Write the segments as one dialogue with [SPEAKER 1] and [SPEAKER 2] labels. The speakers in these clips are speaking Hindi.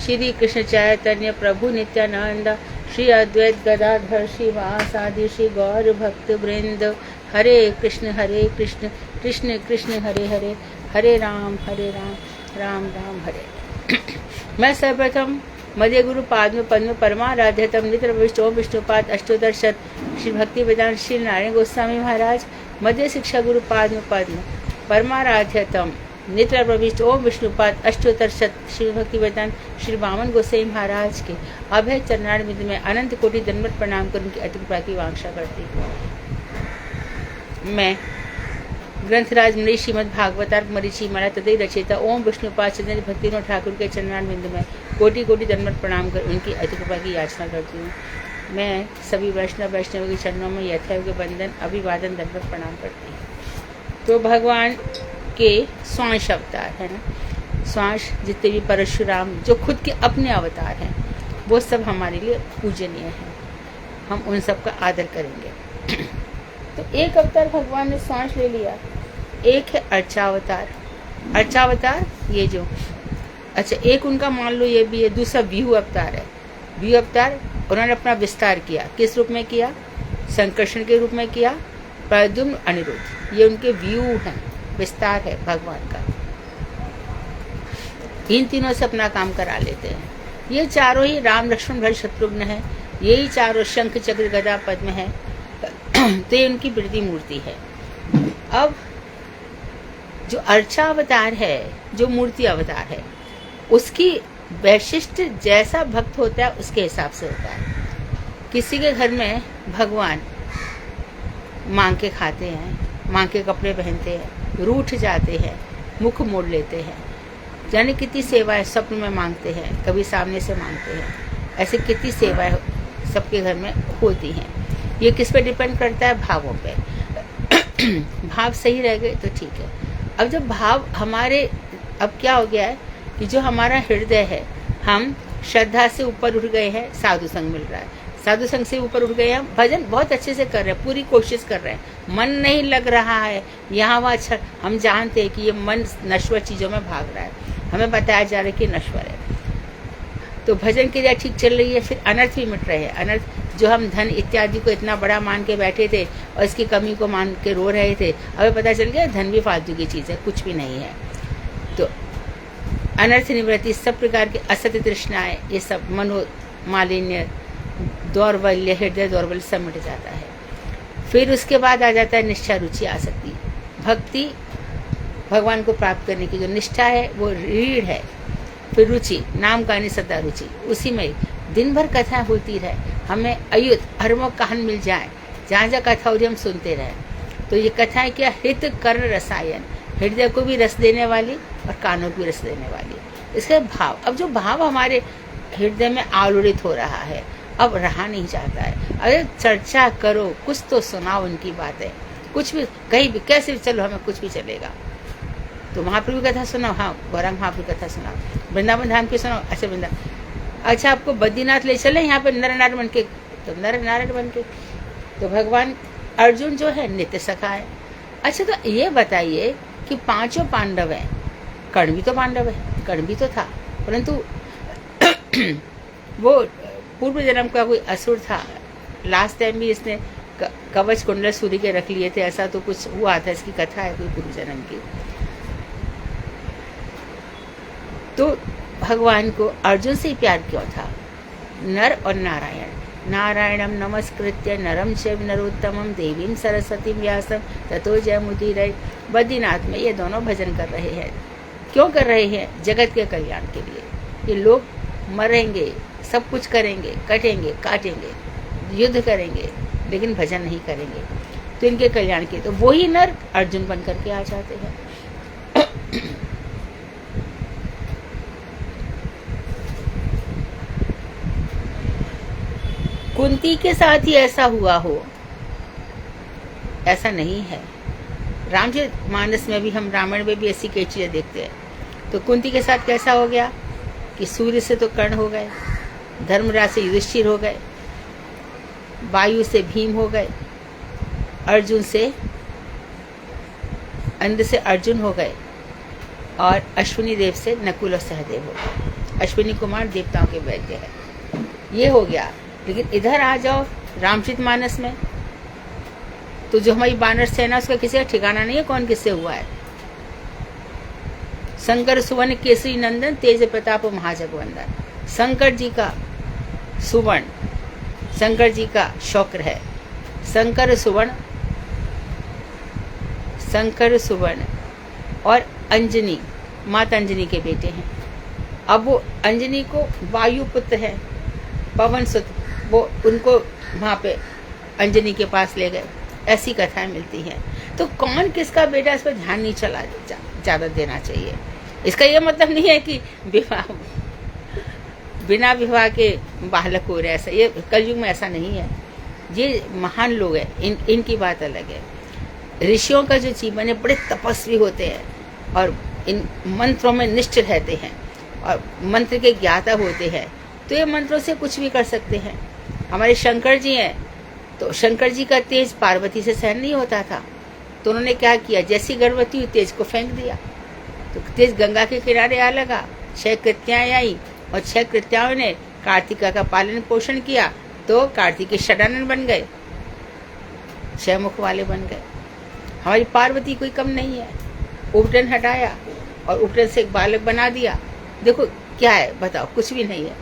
[SPEAKER 1] श्री कृष्ण चैतन्य प्रभु नित्यानंद, श्री अद्वैत गदाधर श्रीवासादि श्री गौर भक्त वृंद। हरे कृष्ण कृष्ण कृष्ण हरे हरे, हरे राम राम राम हरे। मैं सर्वप्रथम मध्य गुरु पाद्म पद्म परमाराध्यतम नित्र विष्णु विष्णुपाद अष्टोत्तर शत श्री भक्ति वेदांत श्री नारायण गोस्वामी महाराज, मध्य शिक्षा गुरु पाद्म पद्म परमाराध्यतम नित्र प्रविष्ट ओम विष्णुपाद अष्टोत्तर शत श्री भक्ति वेदांत श्री वामन गोसाई महाराज के अभय चरणार विद में अनंत कोटि दंडवत प्रणाम कर उनकी अति कृपा की वांछा करती हूँ। मैं ग्रंथराज मुनि श्रीमद भागवतार्क मरीचि माला तदय रचयिता ओम विष्णुपाद चंद्र भक्तिनाथ ठाकुर के चरणार विंद में कोटि कोटि दंडवत प्रणाम कर उनकी अति कृपा की याचना करती हूँ। मैं सभी वैष्णव के चरणों में यथायोग्य बंदन अभिवादन दंडवत प्रणाम करती हूँ। तो भगवान के स्वांश अवतार है ना, स्वांश जितने भी परशुराम जो खुद के अपने अवतार हैं वो सब हमारे लिए पूजनीय हैं, हम उन सब का आदर करेंगे। तो एक अवतार भगवान ने स्वांश ले लिया, एक है अर्चावतार। अर्चावतार ये जो अच्छा एक उनका मान लो ये भी है। दूसरा व्यू अवतार है। व्यू अवतार उन्होंने अपना विस्तार किया, किस रूप में किया? संकर्षण के रूप में किया, प्रद्युम्न अनिरुद्ध, ये उनके व्यू हैं, विस्तार है भगवान का। इन तीनों से अपना काम करा लेते हैं। ये चारों ही राम लक्ष्मण भरत शत्रुघ्न है, यही चारों शंख चक्र गदा पद्म है। तो ये उनकी वृद्धि मूर्ति है। अब जो अर्चा अवतार है, जो मूर्ति अवतार है, उसकी वैशिष्ट जैसा भक्त होता है उसके हिसाब से होता है। किसी के घर में भगवान मांग के खाते हैं, मांग के कपड़े पहनते हैं, रूठ जाते हैं, मुख मोड़ लेते हैं, जाने कितनी सेवाएं स्वप्न में मांगते हैं, कभी सामने से मांगते हैं, ऐसे कितनी सेवाएं सबके घर में होती हैं। ये किस पे डिपेंड करता है? भावों पे। भाव सही रह गए तो ठीक है। अब जब भाव हमारे, अब क्या हो गया है कि जो हमारा हृदय है, हम श्रद्धा से ऊपर उठ गए हैं, साधु संग मिल रहा है, साधु संग से ऊपर उठ गए हैं, भजन बहुत अच्छे से कर रहे हैं, पूरी कोशिश कर रहे हैं, मन नहीं लग रहा है यहाँ वहाँ। अच्छा हम जानते हैं कि ये मन नश्वर चीज़ों में भाग रहा है, हमें बताया जा रहा है कि नश्वर है, तो भजन क्रिया ठीक चल रही है, फिर अनर्थ भी मिट रहे हैं। अनर्थ जो हम धन इत्यादि को इतना बड़ा मान के बैठे थे और इसकी कमी को मान के रो रहे थे, हमें पता चल गया धन भी फालतू की चीज़ है, कुछ भी नहीं है। तो अनर्थ निवृत्ति, सब प्रकार के असत्य तृष्णाएं, ये सब मनो मालिन्य, दौर्बल्य, हृदय दौर्बल्य सब मिट जाता है। फिर उसके बाद आ जाता है निष्ठा, रुचि, आसक्ति। भक्ति भगवान को प्राप्त करने की जो निष्ठा है वो रीढ़ है। फिर रुचि, नाम गाने सदा रुचि, उसी में दिन भर कथाएं होती रहे, हमें अयुत हरमो कान मिल जाए, जहाँ जहाँ कथा हो रही हम सुनते रहें। तो ये कथाएं क्या? हित कर्ण रसायन, हृदय को भी रस देने वाली और कानों को भी रस देने वाली। इसके भाव, अब जो भाव हमारे हृदय में आलोड़ित हो रहा है, अब रहा नहीं जाता है। अरे चर्चा करो, कुछ तो सुनाओ उनकी बातें, कुछ भी कहीं भी कैसे भी चलो, हमें कुछ भी चलेगा। तो महाप्रभु की कथा सुनाओ, हाँ गौरांग महाप्रभु की कथा सुनाओ, वृंदावन धाम की सुनाओ, अच्छा वृंदावन, अच्छा आपको बद्रीनाथ ले चले यहाँ पे नर नारायण बन के, तो नर नारायण बन के। तो भगवान अर्जुन जो है नित्य सखा है। अच्छा तो ये बताइए कि पांचों पांडव हैं, कर्ण भी तो पांडव है, कर्ण भी तो था, परंतु वो पूर्व जन्म का कोई असुर था। लास्ट टाइम भी इसने कवच कुंडल सूर्य के रख लिए थे, ऐसा तो कुछ हुआ था, इसकी कथा है कोई पूर्व जन्म की। तो भगवान को अर्जुन से ही प्यार क्यों था? नर और नारायण, नारायणम नमस्कृत्य नरम चैव नरोत्तमम देवीं सरस्वती व्यासम ततो जयमुदीरये। बद्रीनाथ में ये दोनों भजन कर रहे हैं। क्यों कर रहे हैं? जगत के कल्याण के लिए। ये लोग मरेंगे, सब कुछ करेंगे, कटेंगे, काटेंगे, युद्ध करेंगे, लेकिन भजन नहीं करेंगे, तो इनके कल्याण के। तो वही नर अर्जुन बन करके आ जाते हैं। कुंती के साथ ही ऐसा हुआ हो, ऐसा नहीं है। रामचरितमानस में भी, हम रामायण में भी ऐसी कई चीजें देखते हैं। तो कुंती के साथ कैसा हो गया कि सूर्य से तो कर्ण हो गए, धर्मराज से युधिष्ठिर हो गए, वायु से भीम हो गए, अर्जुन से अंध से अर्जुन हो गए, और अश्विनी देव से नकुल और सहदेव हो गए। अश्विनी कुमार देवताओं के वैद्य है। ये हो गया। लेकिन इधर आ जाओ रामचरितमानस में, तो जो हमारी बानर सेना उसका किसी का ठिकाना नहीं है कौन किससे हुआ है। शंकर सुवर्ण केसरी नंदन तेज प्रताप महाजगवंदन। शंकर जी का सुवर्ण, शंकर जी का शौक्र है। शंकर सुवर्ण और अंजनी माता अंजनी के बेटे हैं। अब वो अंजनी को वायुपुत्र है, पवन सुत, वो उनको वहाँ पे अंजनी के पास ले गए। ऐसी कथाएं मिलती हैं। तो कौन किसका बेटा, इस पर ध्यान नहीं चला ज़्यादा देना चाहिए। इसका ये मतलब नहीं है कि बिना विवाह के बालक हो रहे, ऐसा ये कलयुग में ऐसा नहीं है। ये महान लोग हैं, इनकी बात अलग है। ऋषियों का जो जीवन है, बड़े तपस्वी होते हैं और इन मंत्रों में निष्ठ रहते हैं और मंत्र के ज्ञाता होते हैं, तो ये मंत्रों से कुछ भी कर सकते हैं। हमारे शंकर जी हैं, तो शंकर जी का तेज पार्वती से सहन नहीं होता था, तो उन्होंने क्या किया, जैसी गर्भवती हुई तेज को फेंक दिया, तो तेज गंगा के किनारे आ लगा। 6 कृत्याएं आई और 6 कृत्याओं ने कार्तिका का पालन पोषण किया, तो कार्तिक षडानन बन गए, 6 मुख वाले बन गए। हमारी पार्वती कोई कम नहीं है, उपटन हटाया और उपटन से एक बालक बना दिया। देखो क्या है बताओ, कुछ भी नहीं है।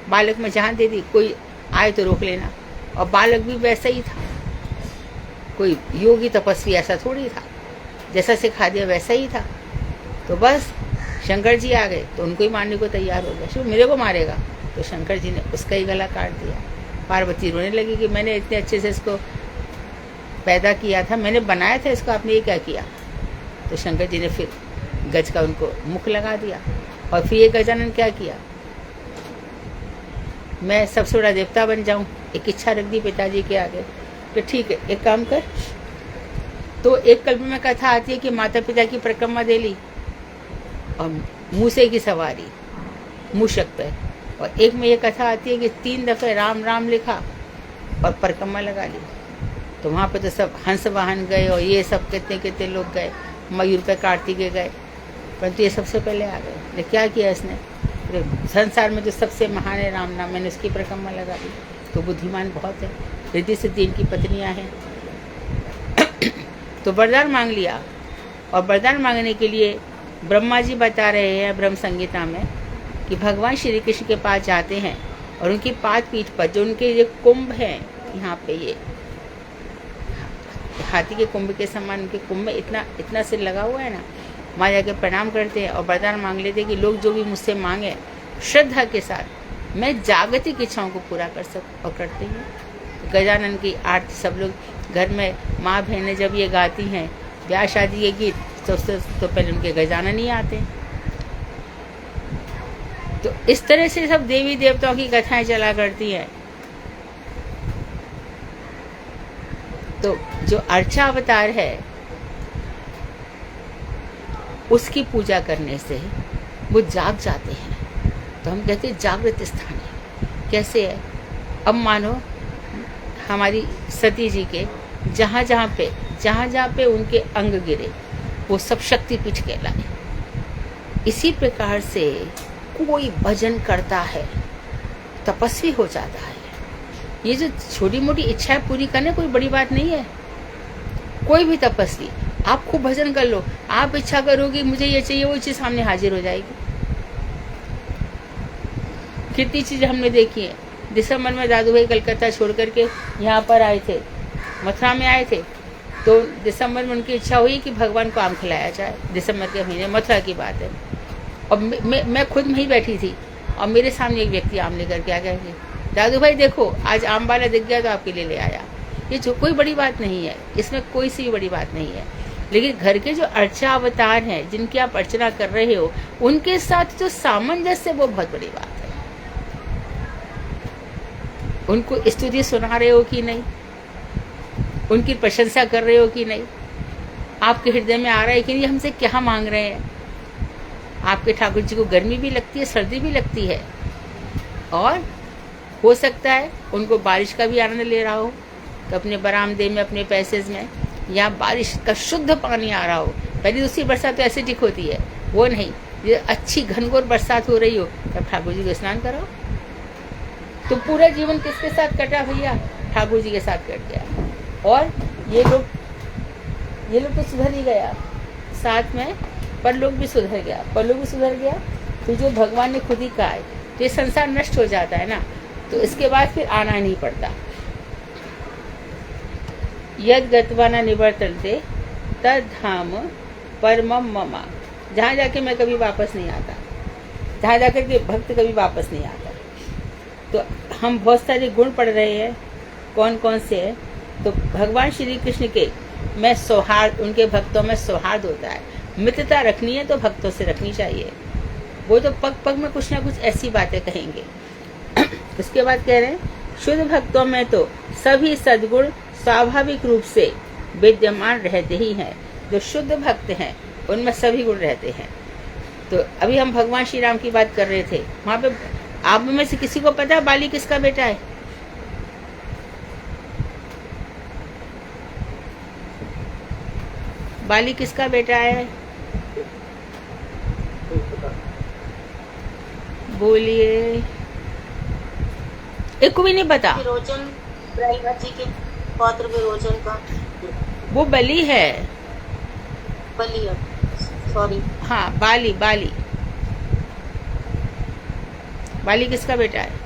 [SPEAKER 1] बालक में जान दे दी, कोई आए तो रोक लेना। और बालक भी वैसा ही था, कोई योगी तपस्वी ऐसा थोड़ी था, जैसा सिखा दिया वैसा ही था। तो बस शंकर जी आ गए तो उनको ही मारने को तैयार हो गया। शिव मेरे को मारेगा, तो शंकर जी ने उसका ही गला काट दिया। पार्वती रोने लगी कि मैंने इतने अच्छे से इसको पैदा किया था, मैंने बनाया था इसको, आपने ये क्या किया। तो शंकर जी ने फिर गज का उनको मुख लगा दिया। और फिर ये गजानन क्या किया, मैं सबसे बड़ा देवता बन जाऊं, एक इच्छा रख दी पिताजी के आगे। तो ठीक है, एक काम कर। तो एक कल्प में कथा आती है कि माता पिता की परिक्रमा दे ली और मूसे की सवारी मूषक पे, और एक में ये कथा आती है कि 3 दफे राम राम लिखा और परिक्रमा लगा ली। तो वहाँ पे तो सब हंस वाहन गए और ये सब कितने कितने लोग गए, मयूर पे कार्तिकेय गए, परंतु ये सबसे पहले आ गए। ने क्या किया इसने, संसार में जो सबसे महान है राम नाम, मैंने उसकी परिक्रमा लगा दी। तो बुद्धिमान बहुत है, रिद्धि सिद्धि इनकी पत्नियां हैं। तो वरदान मांग लिया, और वरदान मांगने के लिए ब्रह्मा जी बता रहे हैं ब्रह्म संगीता में कि भगवान श्री कृष्ण के पास जाते हैं और उनकी पाद पीठ पर जो उनके ये कुंभ हैं, यहाँ पे ये हाथी के कुंभ के समान उनके कुंभ में इतना सिर लगा हुआ है ना, वहाँ जाके प्रणाम करते हैं और वरदान मांग लेते हैं कि लोग जो भी मुझसे मांगे श्रद्धा के साथ मैं जागतिक इच्छाओं को पूरा कर सकूँ, और करते हैं। तो गजानन की आरती सब लोग घर में माँ बहनें जब ये गाती हैं ब्याह शादी के गीत, तो पहले उनके गजानन ही आते हैं। तो इस तरह से सब देवी देवताओं की कथाएं चला करती हैं। तो जो अर्चा अवतार है उसकी पूजा करने से वो जाग जाते हैं, तो हम कहते हैं जागृत स्थान है। कैसे है, अब मानो हमारी सती जी के जहाँ जहाँ पे उनके अंग गिरे वो सब शक्तिपीठ कहलाए। इसी प्रकार से कोई भजन करता है तपस्वी हो जाता है। ये जो छोटी मोटी इच्छाएं पूरी करने कोई बड़ी बात नहीं है। कोई भी तपस्वी, आप खूब भजन कर लो, आप इच्छा करोगे मुझे ये चाहिए, वो चीज़ सामने हाजिर हो जाएगी। कितनी चीज़ें हमने देखी है। दिसंबर में दादू भाई कलकत्ता छोड़ करके यहाँ पर आए थे, मथुरा में आए थे, तो दिसंबर में उनकी इच्छा हुई कि भगवान को आम खिलाया जाए। दिसंबर के महीने, मथुरा की बात है। और मैं खुद वहीं बैठी थी और मेरे सामने एक व्यक्ति आम लेकर के आ गया कि दादू भाई देखो आज आम वाला दिख गया तो आपके लिए ले आया। ये जो कोई बड़ी बात नहीं है, इसमें कोई सी भी बड़ी बात नहीं है। लेकिन घर के जो अर्चा अवतार हैं जिनकी आप अर्चना कर रहे हो, उनके साथ जो सामंजस्य वो बहुत बड़ी बात है। उनको स्तुति सुना रहे हो कि नहीं, उनकी प्रशंसा कर रहे हो कि नहीं, आपके हृदय में आ रहा है कि नहीं हमसे क्या मांग रहे हैं। आपके ठाकुर जी को गर्मी भी लगती है, सर्दी भी लगती है, और हो सकता है उनको बारिश का भी आनंद ले रहा हो, तो अपने बरामदे में, अपने पैसेज में, या बारिश का शुद्ध पानी आ रहा हो। पहली दूसरी बरसात तो एसिडिक होती है, वो नहीं, ये अच्छी घनघोर बरसात हो रही हो, तब ठाकुर जी को स्नान कराओ। तो पूरा जीवन किसके साथ कटा भैया? ठाकुर जी के साथ कट गया। और ये लोग तो सुधर ही गया, साथ में परलोक भी सुधर गया, परलोक भी सुधर गया। तो जो भगवान ने खुद ही कहा है, तो ये संसार नष्ट हो जाता है ना, तो इसके बाद फिर आना नहीं पड़ता। यद गत्वा न निवर्तन्ते तद धाम परमम मम। जहाँ जाके मैं कभी वापस नहीं आता, जहाँ जाकर के भक्त कभी वापस नहीं आता। तो हम बहुत सारे गुण पढ़ रहे हैं, कौन कौन से है? तो भगवान श्री कृष्ण के में सौहार्द, उनके भक्तों में सौहार्द होता है। मित्रता रखनी है तो भक्तों से रखनी चाहिए। वो तो पग पग में कुछ ना कुछ ऐसी बातें कहेंगे। उसके बाद कह रहे हैं शुद्ध भक्तों में तो सभी सद्गुण स्वाभाविक रूप से विद्यमान रहते ही हैं। जो शुद्ध भक्त हैं उनमें सभी गुण रहते हैं। तो अभी हम भगवान श्री राम की बात कर रहे थे, वहां पे आप में से किसी को पता है बाली किसका बेटा है? बाली किसका बेटा है? बोलिए। एक को भी नहीं पता।
[SPEAKER 2] विरोचन, प्रहलाद जी के पौत्र विरोचन का।
[SPEAKER 1] वो बलि है।
[SPEAKER 2] बलि, सॉरी।
[SPEAKER 1] हाँ, बाली। बाली किसका बेटा है?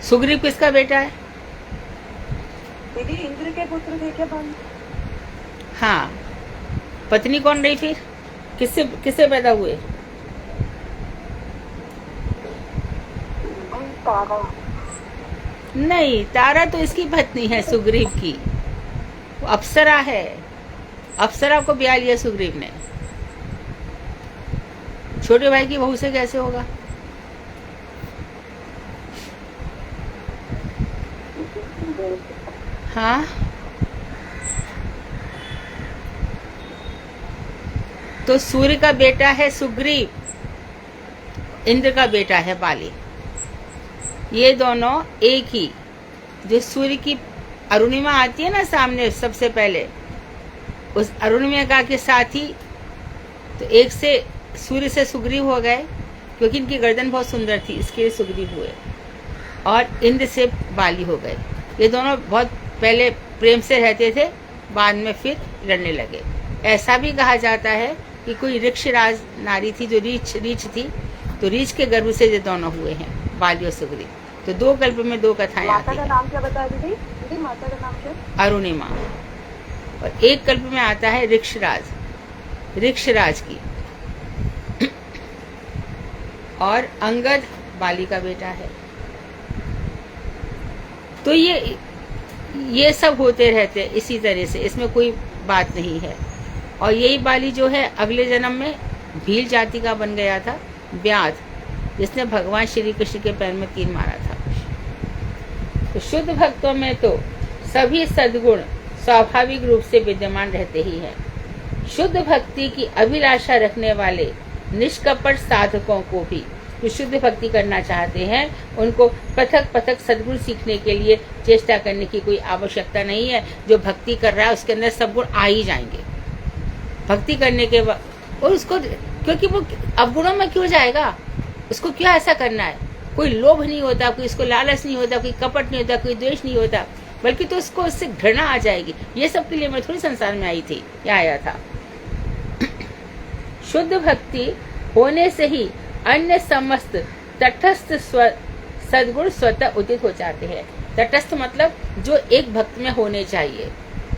[SPEAKER 1] सुग्रीव किसका बेटा है?
[SPEAKER 2] दीदी इंद्र के पुत्र थे क्या बाली?
[SPEAKER 1] हाँ। पत्नी कौन रही फिर? किससे पैदा हुए?
[SPEAKER 2] तारा।
[SPEAKER 1] नहीं, तारा तो इसकी पत्नी है सुग्रीव की। वो अप्सरा है। अप्सरा को ब्याह लिया सुग्रीव ने। छोटे भाई की बहू से कैसे होगा? हाँ, तो सूर्य का बेटा है सुग्रीव, इंद्र का बेटा है बाली। ये दोनों एक ही, जो सूर्य की अरुणिमा आती है ना सामने सबसे पहले, उस अरुणिमा के साथ ही तो एक से सूर्य से सुग्रीव हो गए, क्योंकि इनकी गर्दन बहुत सुंदर थी इसके लिए सुग्रीव हुए, और इंद्र से बाली हो गए। ये दोनों बहुत पहले प्रेम से रहते थे, बाद में फिर लड़ने लगे। ऐसा भी कहा जाता है कि कोई ऋक्षराज नारी थी जो रीछ थी, तो रीछ के गर्भ से ये दोनों हुए हैं, बाली और सुग्रीव। तो दो कल्प में दो कथाएं आती हैं।
[SPEAKER 2] माता का नाम क्या बताया दीदी? माता का नाम क्या?
[SPEAKER 1] अरुणिमा। और एक कल्प में आता है ऋक्षराज की, और अंगद बाली का बेटा है। तो ये सब होते रहते हैं इसी तरह से, इसमें कोई बात नहीं है। और यही बाली जो है अगले जन्म में भील जाति का बन गया था, व्याध, जिसने भगवान श्री कृष्ण के पैर में तीर मारा था। तो शुद्ध भक्तों में तो सभी सद्गुण स्वाभाविक रूप से विद्यमान रहते ही हैं। शुद्ध भक्ति की अभिलाषा रखने वाले निष्कपट साधकों को भी, जो शुद्ध भक्ति करना चाहते हैं, उनको पथक पथक सद्गुण सीखने के लिए चेष्टा करने की कोई आवश्यकता नहीं है। जो भक्ति कर रहा है उसके अंदर सब गुण आ ही जाएंगे भक्ति करने के बाद। और उसको, क्योंकि वो अवगुणों में क्यों जाएगा, उसको क्यों ऐसा करना है? कोई लोभ नहीं होता, कोई इसको लालच नहीं होता, कोई कपट नहीं होता, कोई द्वेष नहीं होता, बल्कि तो उसको उससे घृणा आ जाएगी। ये सब के लिए मैं थोड़ी संसार में आई थी या आया था। शुद्ध भक्ति होने से ही अन्य समस्त तटस्थ सद्गुण स्वतः उदित हो जाते हैं। तटस्थ मतलब जो एक भक्त में होने चाहिए,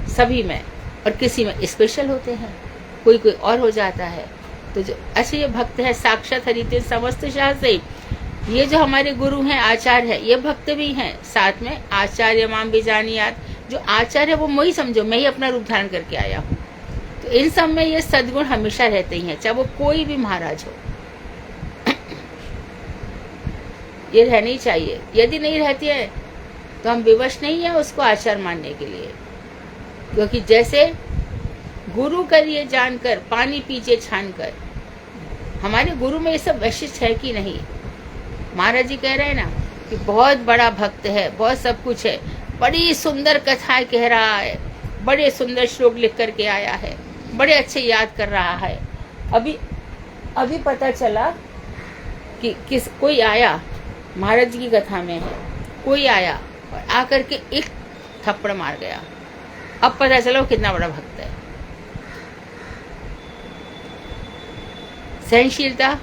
[SPEAKER 1] सभी में, और किसी में स्पेशल होते हैं, कोई कोई और हो जाता है। तो जो अच्छे भक्त है, साक्षात हरिते समस्त शाह से, ये जो हमारे गुरु हैं, आचार्य है, ये भक्त भी हैं। साथ में आचार्य माम भी जानियात, जो आचार्य वो मैं ही समझो, मैं ही अपना रूप धारण करके आया हूँ। तो इन सब में ये सद्गुण हमेशा रहते ही हैं, चाहे वो कोई भी महाराज हो, ये रहनी चाहिए। यदि नहीं रहती है तो हम विवश नहीं है उसको आचार्य मानने के लिए, क्योंकि जैसे गुरु करिए जानकर पानी पीछे छान कर, हमारे गुरु में ये सब वैशिष्ट है कि नहीं? महाराज जी कह रहे हैं ना कि बहुत बड़ा भक्त है, बहुत सब कुछ है, बड़ी सुंदर कथाएं कह रहा है, बड़े सुंदर श्लोक लिख करके आया है, बड़े अच्छे याद कर रहा है। अभी पता चला कि कोई आया, महाराज जी की कथा में है, कोई आया और आकर के एक थप्पड़ मार गया। अब पता चला वो कितना बड़ा भक्त है। सहनशीलता,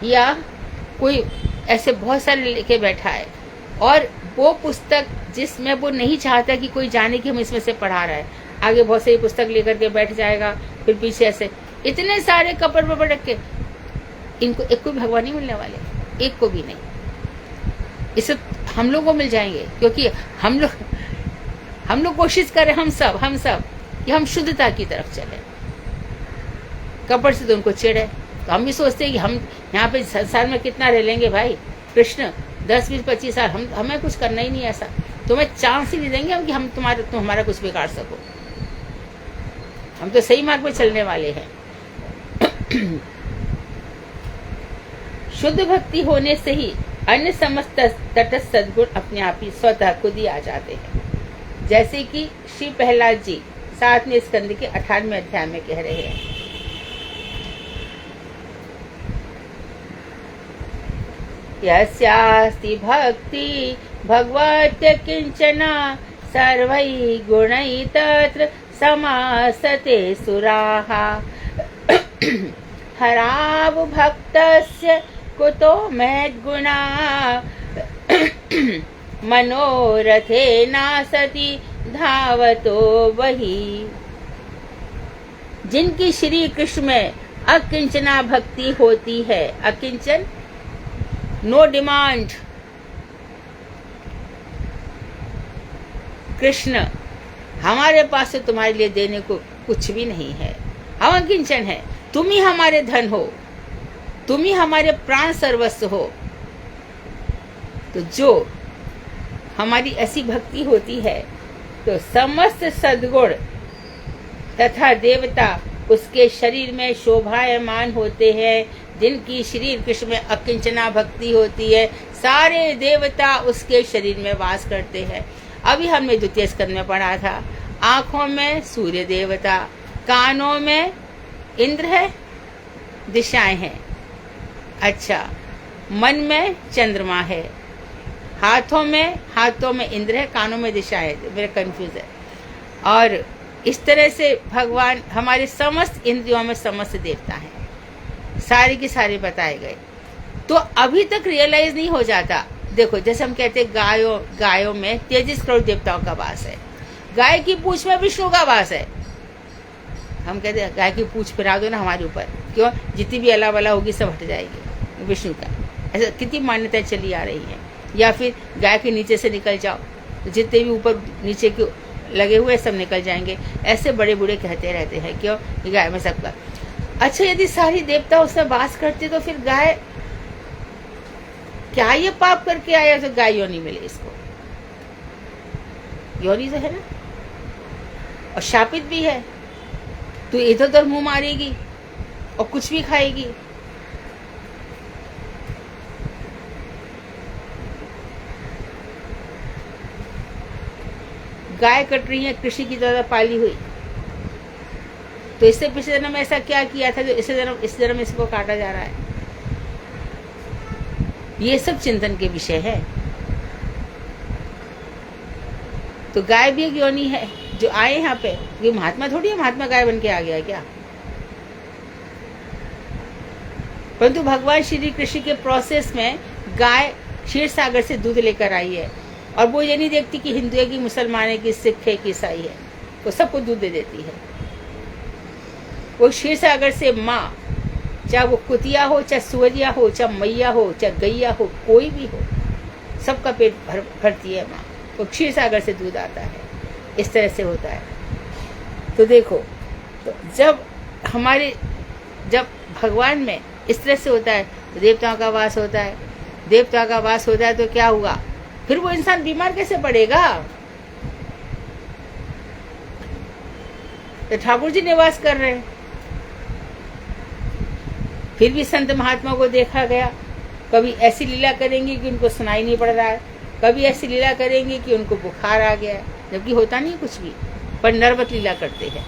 [SPEAKER 1] या कोई ऐसे बहुत सारे लेके बैठा है और वो पुस्तक जिसमें वो नहीं चाहता कि कोई जाने कि हम इसमें से पढ़ा रहा है, आगे बहुत सारी पुस्तक लेकर के बैठ जाएगा, फिर पीछे ऐसे इतने सारे कपड़ वपड़ रख के, इनको एक को भी भगवान नहीं मिलने वाले, एक को भी नहीं। इसे हम लोग को मिल जाएंगे, क्योंकि हम लोग कोशिश करें, हम सब कि हम शुद्धता की तरफ चले। कपड़ से तो उनको चिढ़ है, तो हम भी सोचते हैं कि हम यहाँ पे संसार में कितना रह लेंगे भाई, कृष्ण 10, 20, 25 साल, हमें कुछ करना ही नहीं ऐसा, तुम्हें चांस ही नहीं देंगे हम कि तुम हमारा कुछ बिगाड़ सको। हम तो सही मार्ग पे चलने वाले हैं। शुद्ध भक्ति होने से ही अन्य समस्त तटस्थ सद्गुण अपने आप ही स्वतः खुद ही आ जाते हैं, जैसे कि श्री प्रहलाद जी 7वें स्कंद के 18वें अध्याय में कह रहे हैं। यस्यास्ति भक्ति भगवत्य किंचना सर्वैः गुणैः तत्र समासते सुराः हराव भक्तस्य कुतो महद्गुणा मनोरथे नासति धावतो वही। जिनकी श्री कृष्ण में अकिंचना भक्ति होती है, अकिंचन नो डिमांड, कृष्ण हमारे पास से तुम्हारे लिए देने को कुछ भी नहीं है, हम अकिंचन है, तुम ही हमारे धन हो, तुम ही हमारे प्राण सर्वस्व हो। तो जो हमारी ऐसी भक्ति होती है तो समस्त सद्गुण तथा देवता उसके शरीर में शोभायमान होते हैं। जिनकी श्री कृष्ण में अकिंचना भक्ति होती है, सारे देवता उसके शरीर में वास करते हैं। अभी हमने द्वितीय स्कंद में पढ़ा था, आंखों में सूर्य देवता, कानों में इंद्र है, दिशाएं हैं, अच्छा, मन में चंद्रमा है, हाथों में इंद्र है, कानों में दिशाएं है, मेरा कंफ्यूज है। और इस तरह से भगवान हमारे समस्त इंद्रियों में समस्त देवता हैं, सारे के सारे बताए गए। तो अभी तक रियलाइज नहीं हो जाता। देखो, जैसे हम कहते हैं गायों में 33 करोड़ देवताओं का वास है, गाय की पूंछ में विष्णु का वास है। हम कहते हैं गाय की पूंछ फिरा दो ना हमारे ऊपर, क्यों? जितनी भी अला वला होगी सब हट जाएगी, विष्णु का। ऐसा कितनी मान्यताएं चली आ रही हैं। या फिर गाय के नीचे से निकल जाओ, तो जितने भी ऊपर नीचे के लगे हुए सब निकल जाएंगे। ऐसे बड़े बूढ़े कहते रहते हैं, क्यों? कि गाय में सबका। अच्छा, यदि सारी देवता उसमें वास करते तो फिर गाय क्या ये पाप करके आया तो गाय योनि मिले इसको? योनि तो है ना, और शापित भी है, तो इधर उधर मुंह मारेगी और कुछ भी खाएगी। गाय कट रही है कृषि की तरह पाली हुई, तो इससे पिछले जन्म में ऐसा क्या किया था जो इस जन्म इसको काटा जा रहा है? ये सब चिंतन के विषय है। तो गाय भी एक योनि है जो आए यहाँ पे। ये महात्मा थोड़ी है, महात्मा गाय बन के आ गया क्या? परंतु भगवान श्री कृष्ण के प्रोसेस में गाय क्षीर सागर से दूध लेकर आई है, और वो ये नहीं देखती कि हिंदू है कि मुसलमान है कि सिख है कि ईसाई है, वो सबको दूध दे देती है। वो क्षीर सागर से माँ, चाहे वो कुतिया हो, चाहे सुअरिया हो, चाहे मैया हो, चाहे गैया हो, कोई भी हो, सबका पेट भरती है माँ। वो क्षीर सागर से दूध आता है, इस तरह से होता है। तो देखो, तो जब भगवान में इस तरह से होता है तो देवताओं का वास होता है। देवताओं का वास होता है तो क्या हुआ? फिर वो इंसान बीमार कैसे पड़ेगा? तो ठाकुर जी निवास कर रहे हैं। फिर भी संत महात्मा को देखा गया, कभी ऐसी लीला करेंगे कि उनको सुनाई नहीं पड़ रहा है, कभी ऐसी लीला करेंगे कि उनको बुखार आ गया है, जबकि होता नहीं कुछ भी, पर नर्वस लीला करते हैं।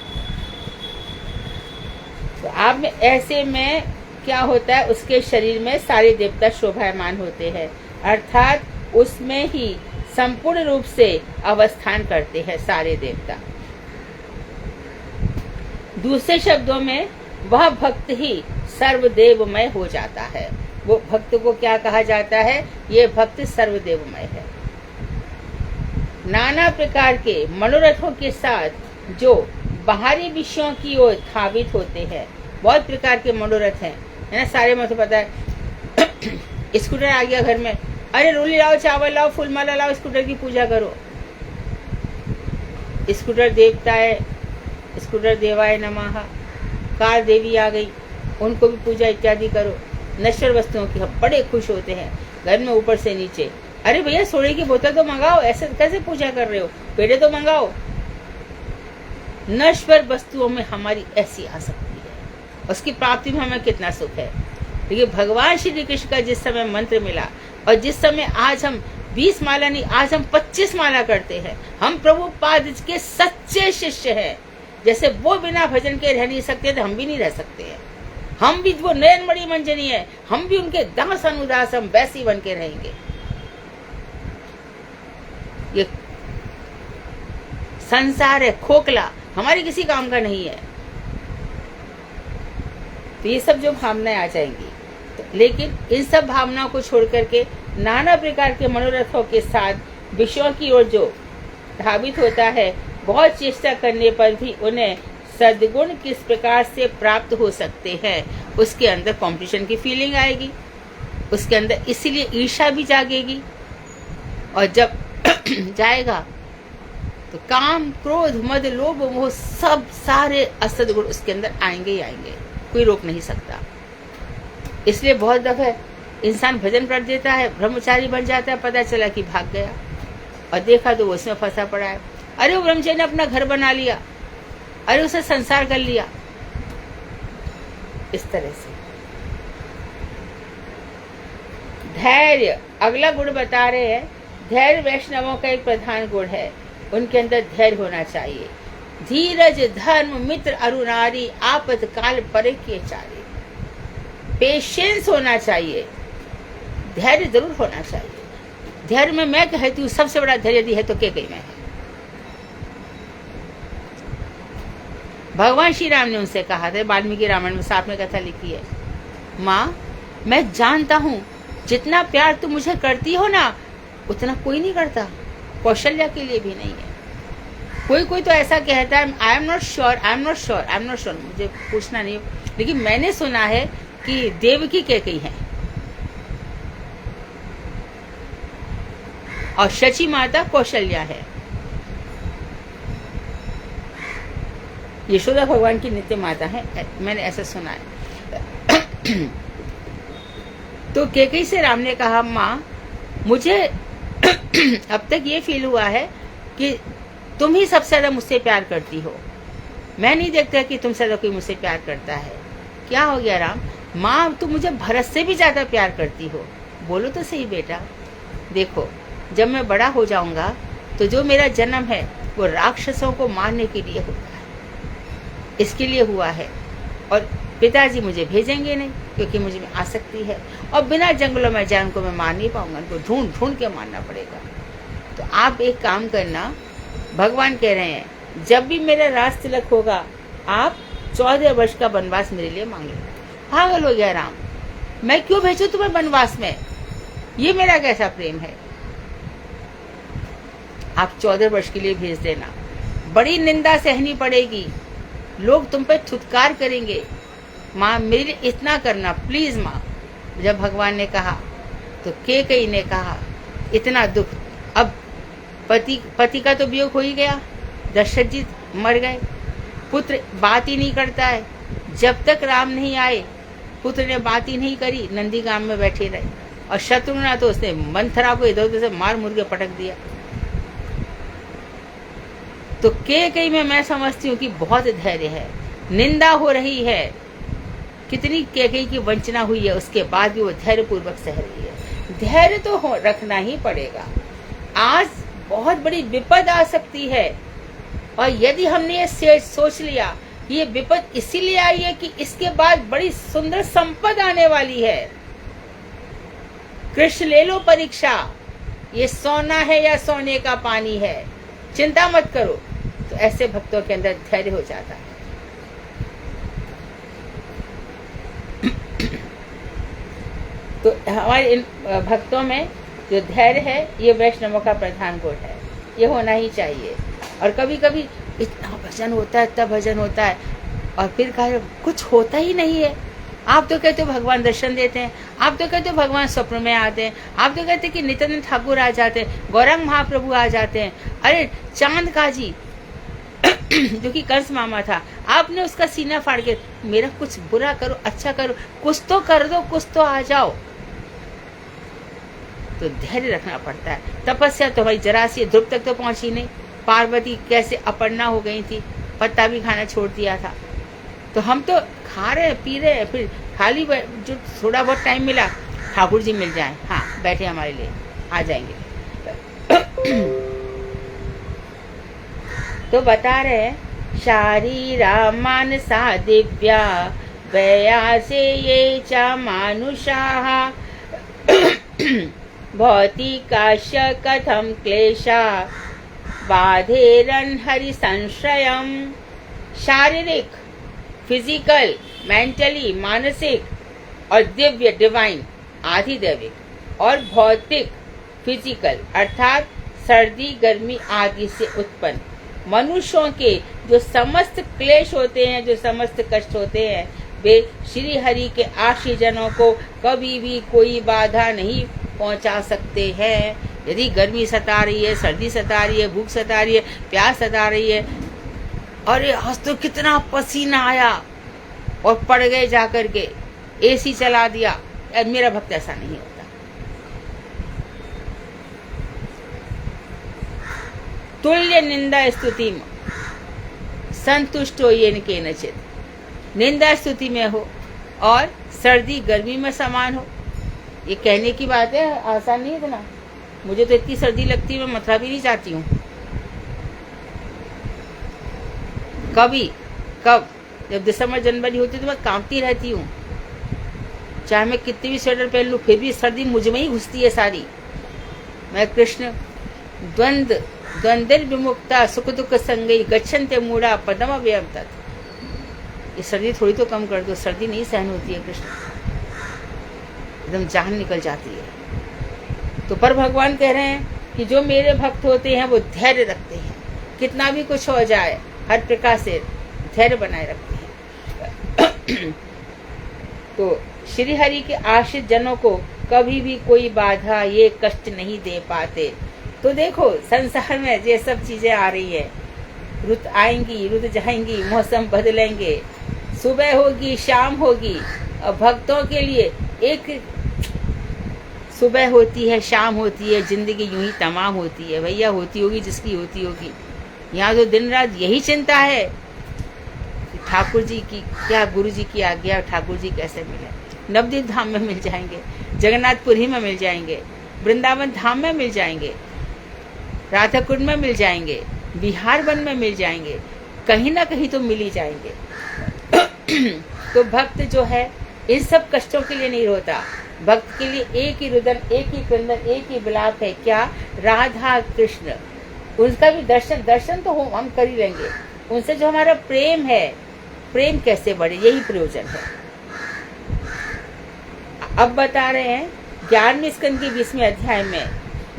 [SPEAKER 1] तो आप में ऐसे में क्या होता है, उसके शरीर में सारे देवता शोभायमान होते हैं, अर्थात उसमें ही संपूर्ण रूप से अवस्थान करते हैं सारे देवता। दूसरे शब्दों में वह भक्त ही सर्वदेवमय हो जाता है। वो भक्त को क्या कहा जाता है, ये भक्त सर्वदेवमय है। नाना प्रकार के मनोरथों के साथ जो बाहरी विषयों की ओर धावित होते हैं, बहुत प्रकार के मनोरथ हैं, है ना, सारे में तो पता है। स्कूटर आ गया घर में, अरे रोली लाओ, चावल लाओ, फूलमाला लाओ, स्कूटर की पूजा करो। स्कूटर देवता है, स्कूटर देवाय नमः। कार देवी आ गई, उनको भी पूजा इत्यादि करो। नश्वर वस्तुओं की हम बड़े खुश होते हैं घर में, ऊपर से नीचे। अरे भैया सोडे की बोतल तो मंगाओ, ऐसे कैसे पूजा कर रहे हो, पेड़े तो मंगाओ। नश्वर वस्तुओं में हमारी ऐसी आसक्ति है, उसकी प्राप्ति में हमें कितना सुख है। देखिए भगवान श्री कृष्ण का जिस समय मंत्र मिला, और जिस समय आज हम 20 माला नहीं, आज हम 25 माला करते हैं, हम प्रभुपाद के सच्चे शिष्य हैं। जैसे वो बिना भजन के रह नहीं सकते, तो हम भी नहीं रह सकते हैं। हम भी वो नयनमणि मंजनी है, हम भी उनके दास अनुदास, हम वैसी बन के रहेंगे। ये संसार है खोखला, हमारी किसी काम का नहीं है। तो ये सब जो भावनाएं आ जाएंगी, तो लेकिन इन सब भावनाओं को छोड़ करके नाना प्रकार के मनोरथों के साथ विषयों की ओर जो धावित होता है, बहुत चेष्टा करने पर भी उन्हें सद्गुण किस प्रकार से प्राप्त हो सकते हैं, उसके अंदर कंपटीशन की फीलिंग आएगी, उसके अंदर इसीलिए ईर्ष्या भी जागेगी। और जब जाएगा तो काम, क्रोध, मद, लोभ, वो सब सारे असद्गुण उसके अंदर आएंगे ही आएंगे, कोई रोक नहीं सकता। इसलिए बहुत दफे इंसान भजन कर देता है, ब्रह्मचारी बन जाता है, पता चला कि भाग गया और देखा तो वो उसमें फंसा पड़ा है। अरे वो ब्रह्मचारी ने अपना घर बना लिया, अरे उसे संसार कर लिया। इस तरह से धैर्य, अगला गुण बता रहे हैं। धैर्य वैष्णवों का एक प्रधान गुण है, उनके अंदर धैर्य होना चाहिए। धीरज, धर्म, मित्र, अरुणारी, आपातकाल परिके चारी। पेशेंस होना चाहिए, धैर्य जरूर होना चाहिए। धैर्य में मैं कहती हूँ सबसे बड़ा धैर्य यदि है तो कैकेयी में है। भगवान श्री राम ने उनसे कहा था, वाल्मीकि रामायण में साथ में कथा लिखी है, माँ मैं जानता हूँ जितना प्यार तुम मुझे करती हो ना, उतना कोई नहीं करता, कौशल्या के लिए भी नहीं है। कोई तो ऐसा कहता है आई एम नॉट श्योर, मुझे पूछना नहीं, लेकिन मैंने सुना है कि देवकी कैकेयी है और शची माता कौशल्या है। यशोदा भगवान की नित्य माता है, मैंने ऐसा सुना है। तो कैकेयी से राम ने कहा, माँ मुझे अब तक ये फील हुआ है कि तुम ही सबसे ज्यादा मुझसे प्यार करती हो, मैं नहीं देखता कि तुमसे ज्यादा कोई मुझसे प्यार करता है। क्या हो गया राम? माँ तुम मुझे भरत से भी ज्यादा प्यार करती हो। बोलो तो सही बेटा, देखो जब मैं बड़ा हो जाऊंगा तो जो मेरा जन्म है वो राक्षसों को मारने के लिए होगा, इसके लिए हुआ है, और पिताजी मुझे भेजेंगे नहीं क्योंकि मुझे में आसक्ति है, और बिना जंगलों में जाए उनको मैं मार नहीं पाऊंगा, उनको ढूंढ ढूंढ के मारना पड़ेगा। तो आप एक काम करना, भगवान कह रहे हैं जब भी मेरा राज तिलक होगा आप 14 वर्ष का वनवास मेरे लिए मांग लेना। पागल हो गया राम, मैं क्यों भेजूं तुम्हें वनवास में, ये मेरा कैसा प्रेम है? आप 14 वर्ष के लिए भेज देना, बड़ी निंदा सहनी पड़ेगी, लोग तुम पे थुतकार करेंगे, माँ मेरे लिए इतना करना प्लीज माँ। जब भगवान ने कहा तो कैकेयी ने कहा इतना दुख, अब पति का तो वियोग हो ही गया, दशरथ जी मर गए, पुत्र बात ही नहीं करता है, जब तक राम नहीं आए पुत्र ने बात ही नहीं करी, नंदीगाम में बैठे रहे, और शत्रुघ्न तो उसने मंथरा को इधर उधर से मार मुर्गे पटक दिया। तो कैकेयी में मैं समझती हूँ कि बहुत धैर्य है, निंदा हो रही है, कितनी कैकेयी की वंचना हुई है, उसके बाद भी वो धैर्य पूर्वक सह रही है। धैर्य तो रखना ही पड़ेगा, आज बहुत बड़ी विपद आ सकती है, और यदि हमने ये सोच लिया कि ये विपद इसीलिए आई है कि इसके बाद बड़ी सुंदर संपद आने वाली है, कृष्ण ले लो परीक्षा, ये सोना है या सोने का पानी है, चिंता मत करो, तो ऐसे भक्तों के अंदर धैर्य हो जाता है। तो हमारे इन भक्तों में जो धैर्य है, ये वैष्णवों का प्रधान गुण है, ये होना ही चाहिए। और कभी कभी इतना भजन होता है, इतना भजन होता है, और फिर कुछ होता ही नहीं है। आप तो कहते हो भगवान दर्शन देते हैं, आप तो कहते हो भगवान स्वप्न में आते हैं, आप तो कहते हैं कि नित्यानंद ठाकुर आ जाते हैं, गौरांग महाप्रभु आ जाते हैं। अरे चांद का जी जो कि कंस मामा था, आपने उसका सीना फाड़ के, मेरा कुछ बुरा करो अच्छा करो, कुछ तो कर दो, कुछ तो आ जाओ। तो धैर्य रखना पड़ता है। तपस्या तो भाई जरा सी, ध्रुव तक तो पहुंची नहीं। पार्वती कैसे अपर्णा हो गई थी, पत्ता भी खाना छोड़ दिया था। तो हम तो खा रहे हैं, पी रहे हैं, फिर खाली जो थोड़ा बहुत टाइम मिला, ठाकुर जी मिल जाएं, हाँ बैठे हमारे लिए, आ जाएंगे। तो बता रहे हैं, शारीरा मानसा दिव्या वया से ये चा मानुषाः भौतिकाश कथम क्लेशा बाधेरन हरि संशयम। शारीरिक, फिजिकल, मेंटली, मानसिक और दिव्य डिवाइन आधिदैविक, और भौतिक फिजिकल अर्थात सर्दी गर्मी आदि से उत्पन्न मनुष्यों के जो समस्त क्लेश होते हैं, जो समस्त कष्ट होते हैं, वे श्री हरि के आश्रित जनों को कभी भी कोई बाधा नहीं पहुंचा सकते हैं। यदि गर्मी सता रही है, सर्दी सता रही है, भूख सता रही है, प्यास सता रही है, अरे आज तो कितना पसीना आया और पड़ गए जाकर के, एसी चला दिया, मेरा भक्त ऐसा नहीं होता। तुल्य निंदा स्तुति संतुष्टो येन केनचित्, निंदा स्तुति में हो और सर्दी गर्मी में समान हो। ये कहने की बात है, आसान नहीं इतना। मुझे तो इतनी सर्दी लगती है, मैं मथुरा भी नहीं जाती हूँ। कब जब दिसंबर जनवरी होती तो मैं कांपती रहती हूँ, चाहे मैं कितनी भी स्वेटर पहन लूँ, फिर भी सर्दी मुझ में ही घुसती है सारी। मैं कृष्ण द्वंद्व विमुक्ता सुख दुख संगई गच्छन्ते मूढ़ा पदम अव्ययम तत्। ये सर्दी थोड़ी तो कम कर दो, सर्दी नहीं सहन होती है कृष्ण, एकदम जान निकल जाती है। तो पर भगवान कह रहे हैं कि जो मेरे भक्त होते हैं वो धैर्य रखते हैं, कितना भी कुछ हो जाए हर प्रकार से धैर्य बनाए रखते हैं। तो श्री हरि के आश्रित जनों को कभी भी कोई बाधा, ये कष्ट नहीं दे पाते। तो देखो संसार में ये सब चीजें आ रही है, रुत आएंगी रुत जाएंगी, मौसम बदलेंगे, सुबह होगी शाम होगी, और भक्तों के लिए एक सुबह होती है शाम होती है, जिंदगी यूं ही तमाम होती है। भैया होती होगी जिसकी होती होगी। यहाँ तो दिन रात यही चिंता है कि ठाकुर जी की क्या, गुरु जी की आज्ञा, ठाकुर जी कैसे मिले। नवदीप धाम में मिल जाएंगे, जगन्नाथपुरी में मिल जाएंगे, वृंदावन धाम में मिल जाएंगे, राधा कुंड में मिल जाएंगे, बिहार वन में मिल जाएंगे, कहीं ना कहीं तो मिल ही जाएंगे। तो भक्त जो है इन सब कष्टों के लिए नहीं रोता। भक्त के लिए एक ही रुदन, एक ही क्रंदन, एक ही विलाप है, क्या? राधा कृष्ण। उनका भी दर्शन तो हम कर ही लेंगे, उनसे जो हमारा प्रेम है, प्रेम कैसे बढ़े, यही प्रयोजन है। अब बता रहे हैं 11वें स्कंद के 20वें अध्याय में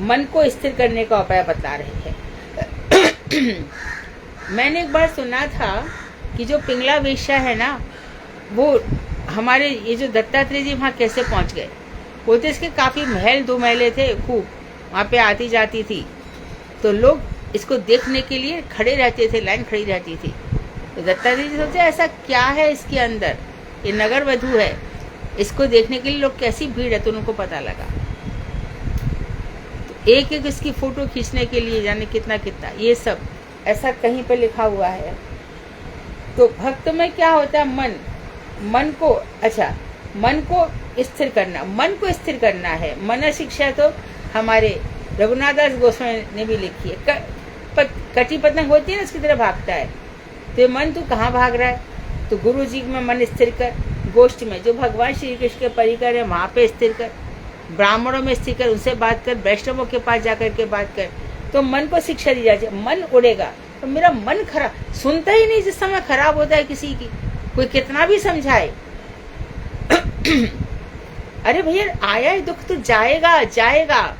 [SPEAKER 1] मन को स्थिर करने का उपाय बता रहे हैं। मैंने एक बार सुना था कि जो पिंगला वेश्या है ना, वो हमारे ये जो दत्तात्रेय जी वहाँ कैसे पहुँच गए। बोलते इसके काफ़ी महल, 2 महले थे, खूब वहाँ पे आती जाती थी, तो लोग इसको देखने के लिए खड़े रहते थे, लाइन खड़ी रहती थी। तो दत्तात्रेय जी सोचे ऐसा क्या है इसके अंदर, ये नगर वधू है, इसको देखने के लिए लोग कैसी भीड़ है। तो उनको पता लगा, तो एक एक इसकी फोटो खींचने के लिए जाने कितना कितना, ये सब ऐसा कहीं पे लिखा हुआ है। तो भक्त में क्या होता है, मन को स्थिर करना, मन को स्थिर करना है। मन शिक्षा तो हमारे रघुनाथ दास गोस्वामी ने भी लिखी है। कटी पतंग होती है ना, उसकी तरह भागता है। तो ये मन तू कहाँ भाग रहा है? तो गुरु जी में मन स्थिर कर, गोष्ठ में जो भगवान श्री कृष्ण के परिकर है वहाँ पे स्थिर कर, ब्राह्मणों में स्थिर कर, उनसे बात कर, वैष्णवों के पास जाकर के बात कर। तो मन को शिक्षा दी जाती है। मन उड़ेगा तो मेरा मन खराब, सुनता ही नहीं जिस समय खराब होता है किसी की, कोई कितना भी समझाए। अरे भैया आया है दुख तो जाएगा जाएगा।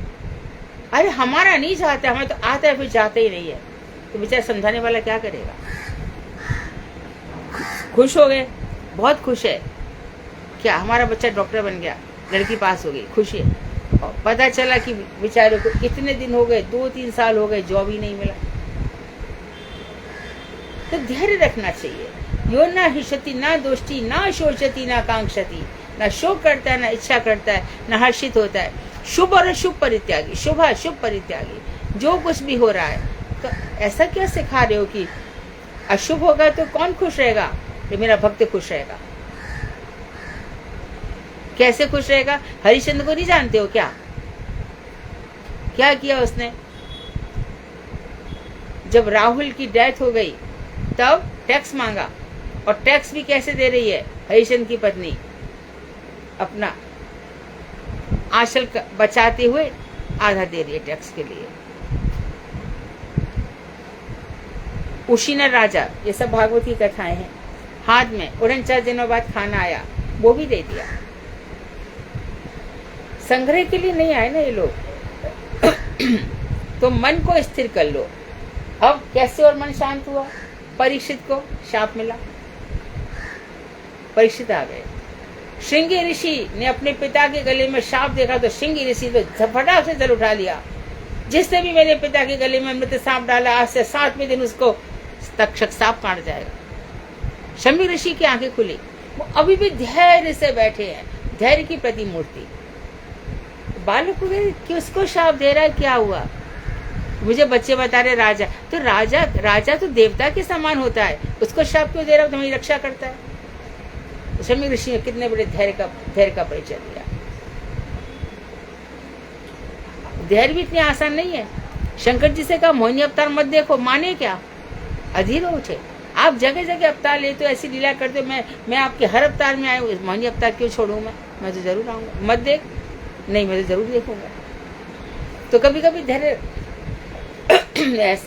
[SPEAKER 1] अरे हमारा नहीं जाता, हमें तो आता है फिर जाता ही नहीं है। तो बेचारा समझाने वाला क्या करेगा? खुश हो गए, बहुत खुश है, क्या हमारा बच्चा डॉक्टर बन गया, लड़की पास हो गई, खुश है। और पता चला कि बेचारे को इतने दिन हो गए, 2-3 साल हो गए, जॉब ही नहीं मिला। तो धैर्य रखना चाहिए। यो न हिष्यति न दोष्टि न शोचति न कांक्षति, न शोक करता है, न इच्छा करता है, न हर्षित होता है। शुभ और अशुभ परित्यागी, शुभ अशुभ परित्यागी। जो कुछ भी हो रहा है तो ऐसा क्या सिखा रहे हो कि अशुभ होगा तो कौन खुश रहेगा? तो मेरा भक्त खुश रहेगा। कैसे खुश रहेगा? हरिश्चंद्र को नहीं जानते हो क्या? क्या किया उसने? जब राहुल की डेथ हो गई तब टैक्स मांगा, और टैक्स भी कैसे दे रही है हरिश्चंद्र की पत्नी? अपना आंचल बचाते हुए आधा दे रही है टैक्स के लिए। उशीना राजा, ये सब भागवत की कथाएं हैं। हाथ में 49 दिनों बाद खाना आया, वो भी दे दिया। संग्रह के लिए नहीं आए ना ये लोग। तो मन को स्थिर कर लो। अब कैसे और मन शांत हुआ? परीक्षित को शाप मिला, परीक्षित आ गए। श्रृंगी ऋषि ने अपने पिता के गले में शाप देखा तो श्रृंगी ऋषि तो फटाक से जल उठा लिया, जिसने भी मेरे पिता के गले में मृत सांप डाला आज से 7वें दिन उसको तक्षक सांप काट जाएगा। शमी ऋषि की आंखें खुली, वो अभी भी धैर्य से बैठे हैं, धैर्य की प्रतिमूर्ति। बालक को कि उसको शाप दे रहा है, क्या हुआ? मुझे बच्चे बता रहे राजा, तो राजा तो देवता के समान होता है, उसको शाप क्यों दे रहा हो? तुम्हारी रक्षा करता है। शमी ऋषि ने कितने बड़े धैर्य का परिचय दिया। धैर्य भी इतनी आसान नहीं है। शंकर जी से कहा मोहिनी अवतार मत देखो, माने क्या? अधीर हो उठे। आप जगह जगह अवतार लेते हो, ऐसी लीला करते हो, मैं आपके हर अवतार में आया हूँ, मोहिनी अवतार क्यों छोड़ूं? मैं तो जरूर आऊंगा। मत देख, नहीं मैं तो जरूर देखूंगा। तो कभी कभी धैर्य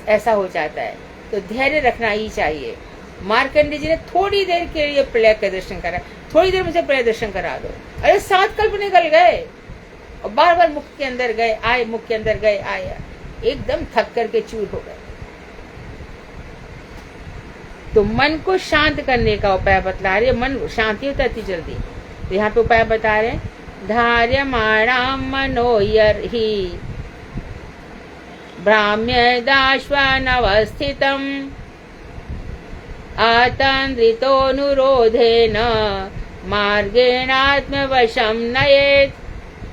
[SPEAKER 1] ऐसा हो जाता है, तो धैर्य रखना ही चाहिए। मार्कंडे जी ने थोड़ी देर के लिए प्रलय का दर्शन करा, थोड़ी देर मुझे प्रलय दर्शन करा दो। अरे 7 कल्प निकल गए और बार बार मुख के अंदर गए आए, मुख के अंदर गए आए, एकदम थक करके चूर हो गए। तो मन को शांत करने का उपाय बतला रहे। मन शांति होता है जल्दी, तो यहाँ पे उपाय बता रहे। धार्यमाणां मनोयर्हि भ्राम्यदाश्वानवस्थितम् आतन्द्रितोऽनुरोधेन मार्गेणात्मवशं नयेत्।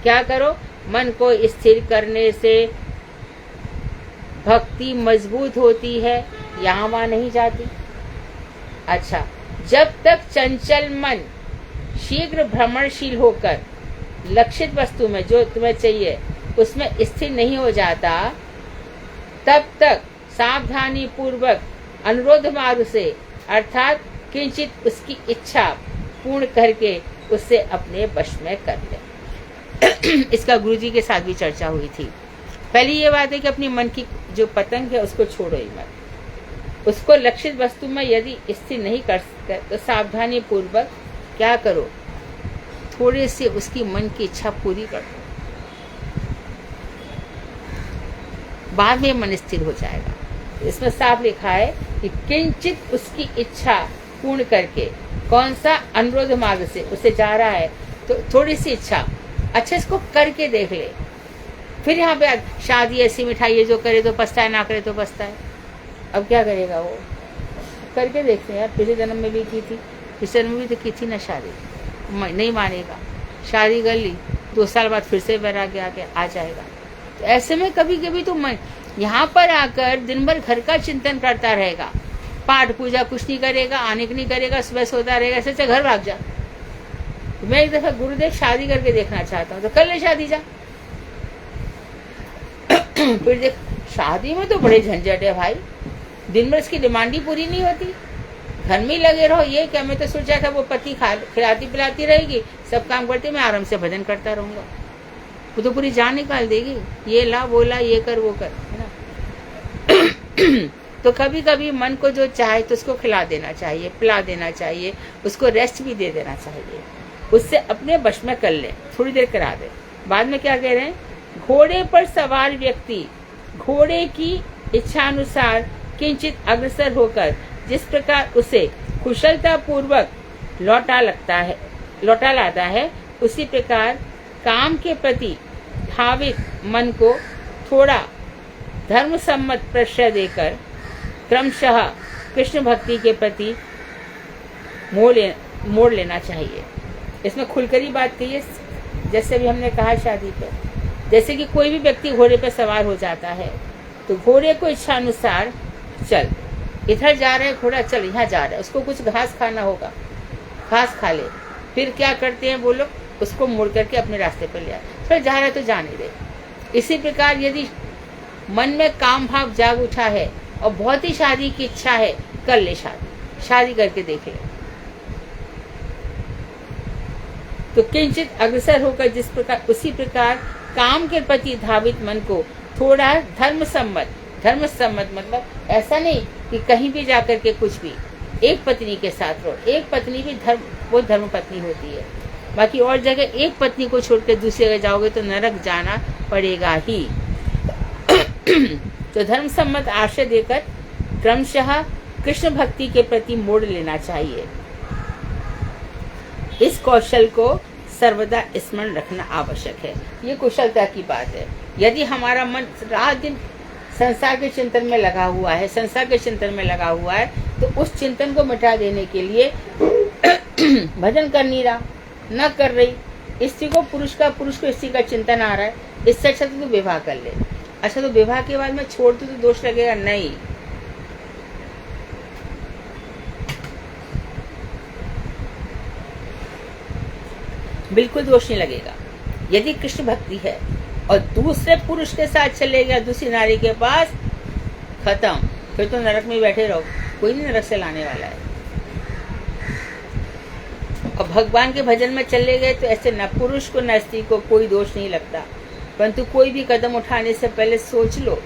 [SPEAKER 1] क्या करो? मन को स्थिर करने से भक्ति मजबूत होती है, यहाँ वहाँ नहीं जाती। अच्छा, जब तक चंचल मन शीघ्र भ्रमणशील होकर लक्षित वस्तु में जो तुम्हें चाहिए उसमें स्थिर नहीं हो जाता, तब तक सावधानी पूर्वक अनुरोध मार्ग से अर्थात किंचित उसकी इच्छा पूर्ण करके उससे अपने वश में कर ले। इसका गुरुजी के साथ भी चर्चा हुई थी। पहली ये बात है कि अपनी मन की जो पतंग है उसको छोड़ो ही मत। उसको लक्षित वस्तु में यदि स्थिर नहीं कर सकते तो सावधानी पूर्वक क्या करो? थोड़े से उसकी मन की इच्छा पूरी कर दो, बाद में मन स्थिर हो जाएगा। इसमें साफ लिखा है कि किंचित उसकी इच्छा पूर्ण करके, कौन सा? अनुरोध मार्ग से उसे जा रहा है तो थोड़ी सी इच्छा, अच्छा इसको करके देख ले। फिर यहाँ पे शादी ऐसी मिठाई है जो करे तो पछताए, ना करे तो पछताए। अब क्या करेगा वो? करके देखते हैं यार, पिछले जन्म में भी की थी, पिछले जन्म में भी तो की थी ना शादी। नहीं मानेगा, शादी कर ली, 2 साल बाद फिर से वैराग्य आ जाएगा। तो ऐसे में कभी कभी तो मन यहाँ पर आकर दिन भर घर का चिंतन करता रहेगा, पाठ पूजा कुछ नहीं करेगा, आने की नहीं करेगा, सुबह सोता रहेगा, ऐसे घर भाग जा। तो मैं एक दफा गुरुदेव शादी करके देखना चाहता हूँ, तो कर ले शादी जा। फिर देख, शादी में तो बड़े झंझट है भाई, दिन भर इसकी डिमांड ही पूरी नहीं होती, घर में ही लगे रहो। ये क्या, मैं तो सोचा था वो पति खिलाती पिलाती रहेगी, सब काम करती, मैं आराम से भजन करता रहूंगा। वो तो पूरी जान निकाल देगी, ये ला वो ला, ये कर वो कर, है ना। तो कभी कभी मन को जो चाहे तो उसको खिला देना चाहिए, पिला देना चाहिए, उसको रेस्ट भी दे देना चाहिए, उससे अपने वश में कर ले, थोड़ी देर करा दे। बाद में क्या कह रहे हैं, घोड़े पर सवार व्यक्ति घोड़े की इच्छानुसार किंचित अग्रसर होकर जिस प्रकार उसे कुशलता पूर्वक लौटा लाता है, उसी प्रकार काम के प्रति धावित मन को थोड़ा धर्म सम्मत प्रश्रय देकर क्रमशः कृष्ण भक्ति के प्रति मोड़ लेना चाहिए। इसमें खुलकर ही बात कही है, जैसे अभी हमने कहा शादी पे, जैसे कि कोई भी व्यक्ति घोड़े पर सवार हो जाता है तो घोड़े को इच्छा अनुसार, चल इधर जा रहे घोड़ा, चल यहाँ जा रहा है, उसको कुछ घास खाना होगा, घास खा ले। फिर क्या करते हैं वो लोग, उसको मोड़ करके अपने रास्ते पर ले आए, फिर जा रहा है तो जाने दे। इसी प्रकार यदि मन में काम भाव जाग उठा है और बहुत ही शादी की इच्छा है, कर ले शादी करके देख ले। तो किंचित अग्रसर होकर जिस प्रकार, उसी प्रकार काम के प्रति धावित मन को थोड़ा धर्म सम्मत मतलब ऐसा नहीं कि कहीं भी जाकर के कुछ भी, एक पत्नी के साथ रहो, एक पत्नी भी वो धर्म पत्नी होती है, बाकी और जगह एक पत्नी को छोड़कर दूसरी जगह जाओगे तो नरक जाना पड़ेगा ही। तो धर्म सम्मत आशय देकर क्रमशः कृष्ण भक्ति के प्रति मोड़ लेना चाहिए। इस कौशल को सर्वदा स्मरण रखना आवश्यक है। ये कुशलता की बात है। यदि हमारा मन रात दिन संसार के चिंतन में लगा हुआ है, तो उस चिंतन को मिटा देने के लिए भजन कर नहीं रहा, न कर रही, स्त्री को पुरुष को स्त्री का चिंतन आ रहा है, इससे अच्छा तो विवाह कर ले। अच्छा, तो विवाह के बाद में छोड़ तो दोष लगेगा? नहीं, बिल्कुल दोष नहीं लगेगा। यदि कृष्ण भक्ति है और दूसरे पुरुष के साथ चले गया, दूसरी नारी के पास, खत्म, फिर तो नरक में बैठे रहो, कोई नहीं नरक से लाने वाला है। और भगवान के भजन में चले गए तो ऐसे न पुरुष को न स्त्री को कोई दोष नहीं लगता, परंतु कोई भी कदम उठाने से पहले सोच लो।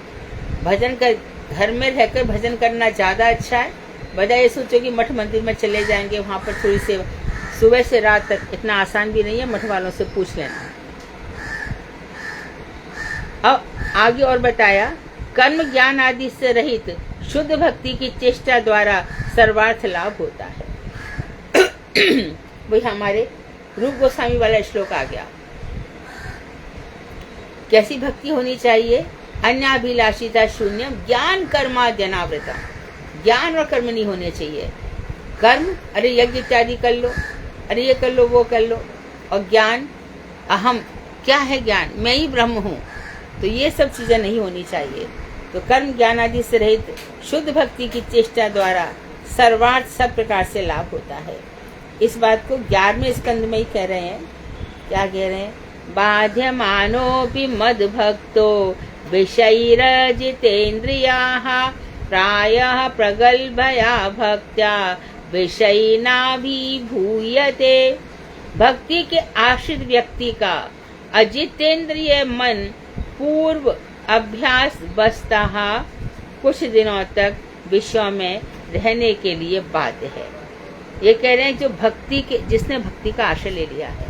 [SPEAKER 1] भजन कर, घर में रहकर भजन करना ज्यादा अच्छा है, बजाय ये सोचो कि मठ मंदिर में चले जाएंगे, वहां पर थोड़ी से सुबह से रात तक, इतना आसान भी नहीं है, मठ वालों से पूछ लेना। अब आगे और बताया, कर्म ज्ञान आदि से रहित शुद्ध भक्ति की चेष्टा द्वारा सर्वार्थ लाभ होता है। वही हमारे रूप गोस्वामी वाला श्लोक आ गया। कैसी भक्ति होनी चाहिए? अन्याभिलाषिता शून्यम ज्ञान कर्माद्यनावृता। ज्ञान और कर्म नहीं होने चाहिए। कर्म, अरे यज्ञ इत्यादि कर लो, अरे ये कर लो वो कर लो, और ज्ञान, अहम, क्या है ज्ञान, मैं ही ब्रह्म हूँ, तो ये सब चीजें नहीं होनी चाहिए। तो कर्म ज्ञान आदि से रहित शुद्ध भक्ति की चेष्टा द्वारा सर्वार्थ सब प्रकार से लाभ होता है। इस बात को 11वें स्कंद में ही कह रहे हैं। क्या कह रहे हैं? बाध्यमानोऽपि मद्भक्तो विषयैर्जितेन्द्रियाः प्रायः प्रगल्भया भक्त्या विषयिनाभिभूयते। भक्ति के आश्रित व्यक्ति का अजितेंद्रिय मन पूर्व अभ्यास बसता कुछ दिनों तक विषयों में रहने के लिए बाध्य है। ये कह रहे हैं जो भक्ति के, जिसने भक्ति का आश्रय ले लिया है,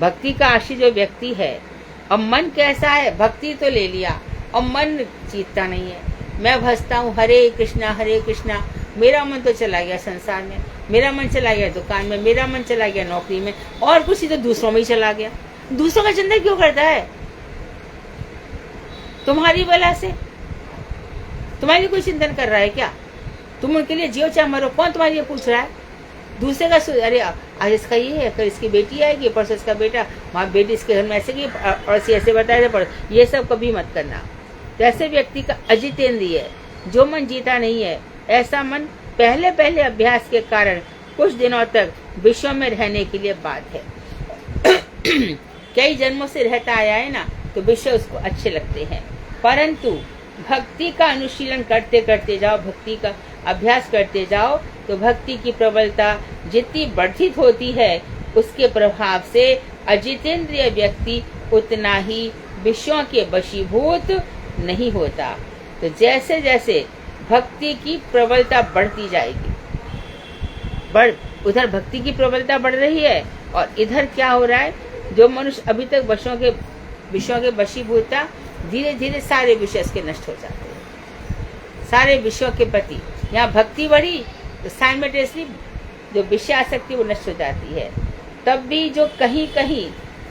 [SPEAKER 1] भक्ति का आश्रय जो व्यक्ति है, और मन कैसा है, भक्ति तो ले लिया और मन जीतता नहीं है। मैं भजता हूँ हरे कृष्णा, मेरा मन तो चला गया संसार में, मेरा मन चला गया दुकान में, मेरा मन चला गया नौकरी में, और कुछ ही तो दूसरों में ही चला गया। दूसरों का चिंतन क्यों करता है? तुम्हारी वजह से, तुम्हारी कोई चिंतन कर रहा है क्या? तुम उनके लिए जियो चाहे मरो, कौन तुम्हारे लिए पूछ रहा है? दूसरे का अरे आज इसका ये है, कल इसकी बेटी आएगी, परसों इसका बेटा, वहाँ बेटी इसके घर में ऐसे की, और ऐसे बताया, पर ये सब कभी मत करना। तो ऐसे व्यक्ति का अजितेंद्रिय है, जो मन जीता नहीं है, ऐसा मन पहले अभ्यास के कारण कुछ दिनों तक विश्व में रहने के लिए बाध्य है। कई जन्मों से रहता आया है ना, तो विषय उसको अच्छे लगते हैं। परंतु भक्ति का अनुशीलन करते करते जाओ, भक्ति का अभ्यास करते जाओ, तो भक्ति की प्रबलता जितनी वर्धित होती है, उसके प्रभाव से अजितेंद्रिय व्यक्ति उतना ही विषयों के वशीभूत नहीं होता। तो जैसे जैसे भक्ति की प्रबलता बढ़ती जाएगी, उधर भक्ति की प्रबलता बढ़ रही है और इधर क्या हो रहा है, जो मनुष्य अभी तक विषयों के वशीभूत था, धीरे धीरे सारे विषय इसके नष्ट हो जाते हैं। सारे विषयों के प्रति यहाँ भक्ति बढ़ी तो साइमल्टेनियसली जो विषय आसक्ति वो नष्ट हो जाती है। तब भी जो कहीं कहीं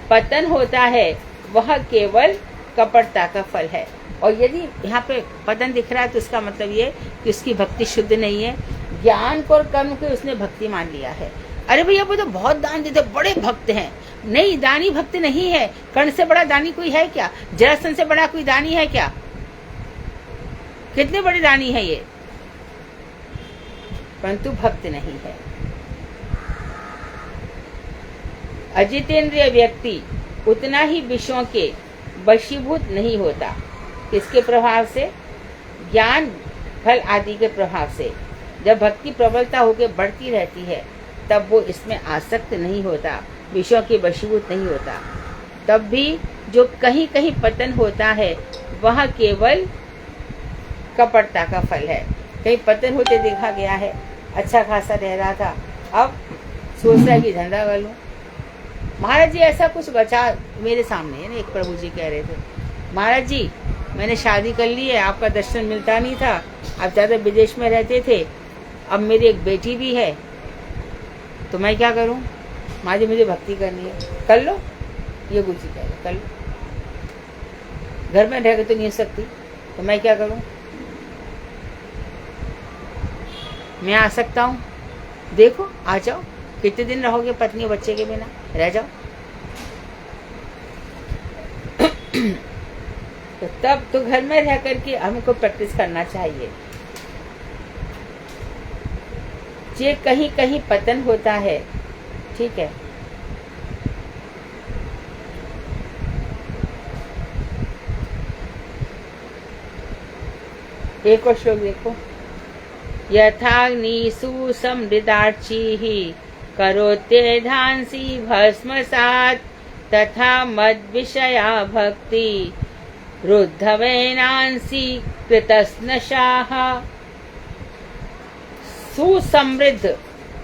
[SPEAKER 1] पतन होता है वह केवल कपटता का फल है। और यदि यहाँ पे पतन दिख रहा है तो इसका मतलब ये कि उसकी भक्ति शुद्ध नहीं है, ज्ञान को और कर्म को उसने भक्ति मान लिया है। अरे भैया वो तो बहुत दान देते, बड़े भक्त हैं। नहीं, दानी भक्त नहीं है। कर्ण से बड़ा दानी कोई है क्या? जरासंध से बड़ा कोई दानी है क्या? कितने बड़े दानी है ये, परंतु भक्त नहीं है। अजितेंद्रिय व्यक्ति उतना ही विषयों के वशीभूत नहीं होता। किसके प्रभाव से? ज्ञान फल आदि के प्रभाव से। जब भक्ति प्रबलता होकर बढ़ती रहती है तब वो इसमें आसक्त नहीं होता, विषयों के वशीभूत नहीं होता। तब भी जो कहीं कहीं पतन होता है वह केवल कपटता का फल है। कहीं पतन होते देखा गया है, अच्छा खासा रह रहा था, अब सोच रहा है कि धंधा कर लूं। महाराज जी ऐसा कुछ बचा मेरे सामने है ना, एक प्रभु जी कह रहे थे, महाराज जी मैंने शादी कर ली है, आपका दर्शन मिलता नहीं था, आप ज़्यादा विदेश में रहते थे, अब मेरी एक बेटी भी है, तो मैं क्या करूं? माँ जी मुझे भक्ति करनी है। कर लो, ये गुरु जी कह रहे, कर लो। घर में रह के तो नहीं सकती, तो मैं क्या करूं? मैं आ सकता हूँ, देखो आ जाओ। कितने दिन रहोगे पत्नी और बच्चे के बिना? रह जाओ। तो तब तो घर में रह करके हमको प्रैक्टिस करना चाहिए। ये कहीं कहीं पतन होता है, ठीक है। एक और श्लोक देखो, यथाग्निषु समृदार्ची करोते धांसी भस्मसात् तथा मद्विषया भक्ति रुद्धवेनांसी कृतस्नशाः। सुसमृद्ध